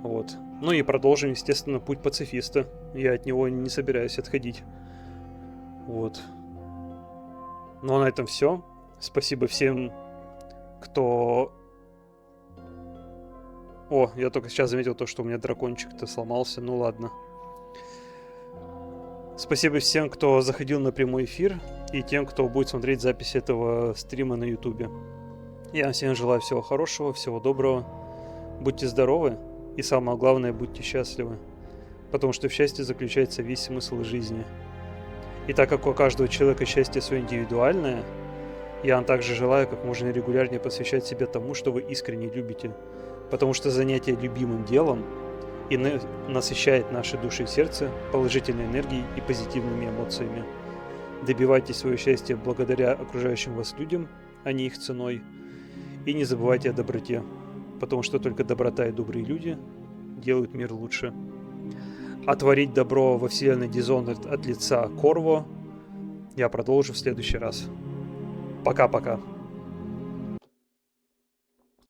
A: Вот. Ну и продолжим, естественно, путь пацифиста. Я от него не собираюсь отходить. Вот. Ну а на этом все. Спасибо всем, кто О, я только сейчас заметил то, что у меня дракончик-то сломался. Ну ладно. Спасибо всем, кто заходил на прямой эфир, и тем, кто будет смотреть запись этого стрима на ютубе. Я всем желаю всего хорошего, всего доброго. Будьте здоровы, и самое главное, будьте счастливы. Потому что в счастье заключается весь смысл жизни. И так как у каждого человека счастье свое индивидуальное, я вам также желаю как можно регулярнее посвящать себя тому, что вы искренне любите. Потому что занятие любимым делом и насыщает наши души и сердце положительной энергией и позитивными эмоциями. Добивайтесь своего счастья благодаря окружающим вас людям, а не их ценой. И не забывайте о доброте, потому что только доброта и добрые люди делают мир лучше. А творить добро во вселенной Dishonored от лица Корво я продолжу в следующий раз. Пока-пока.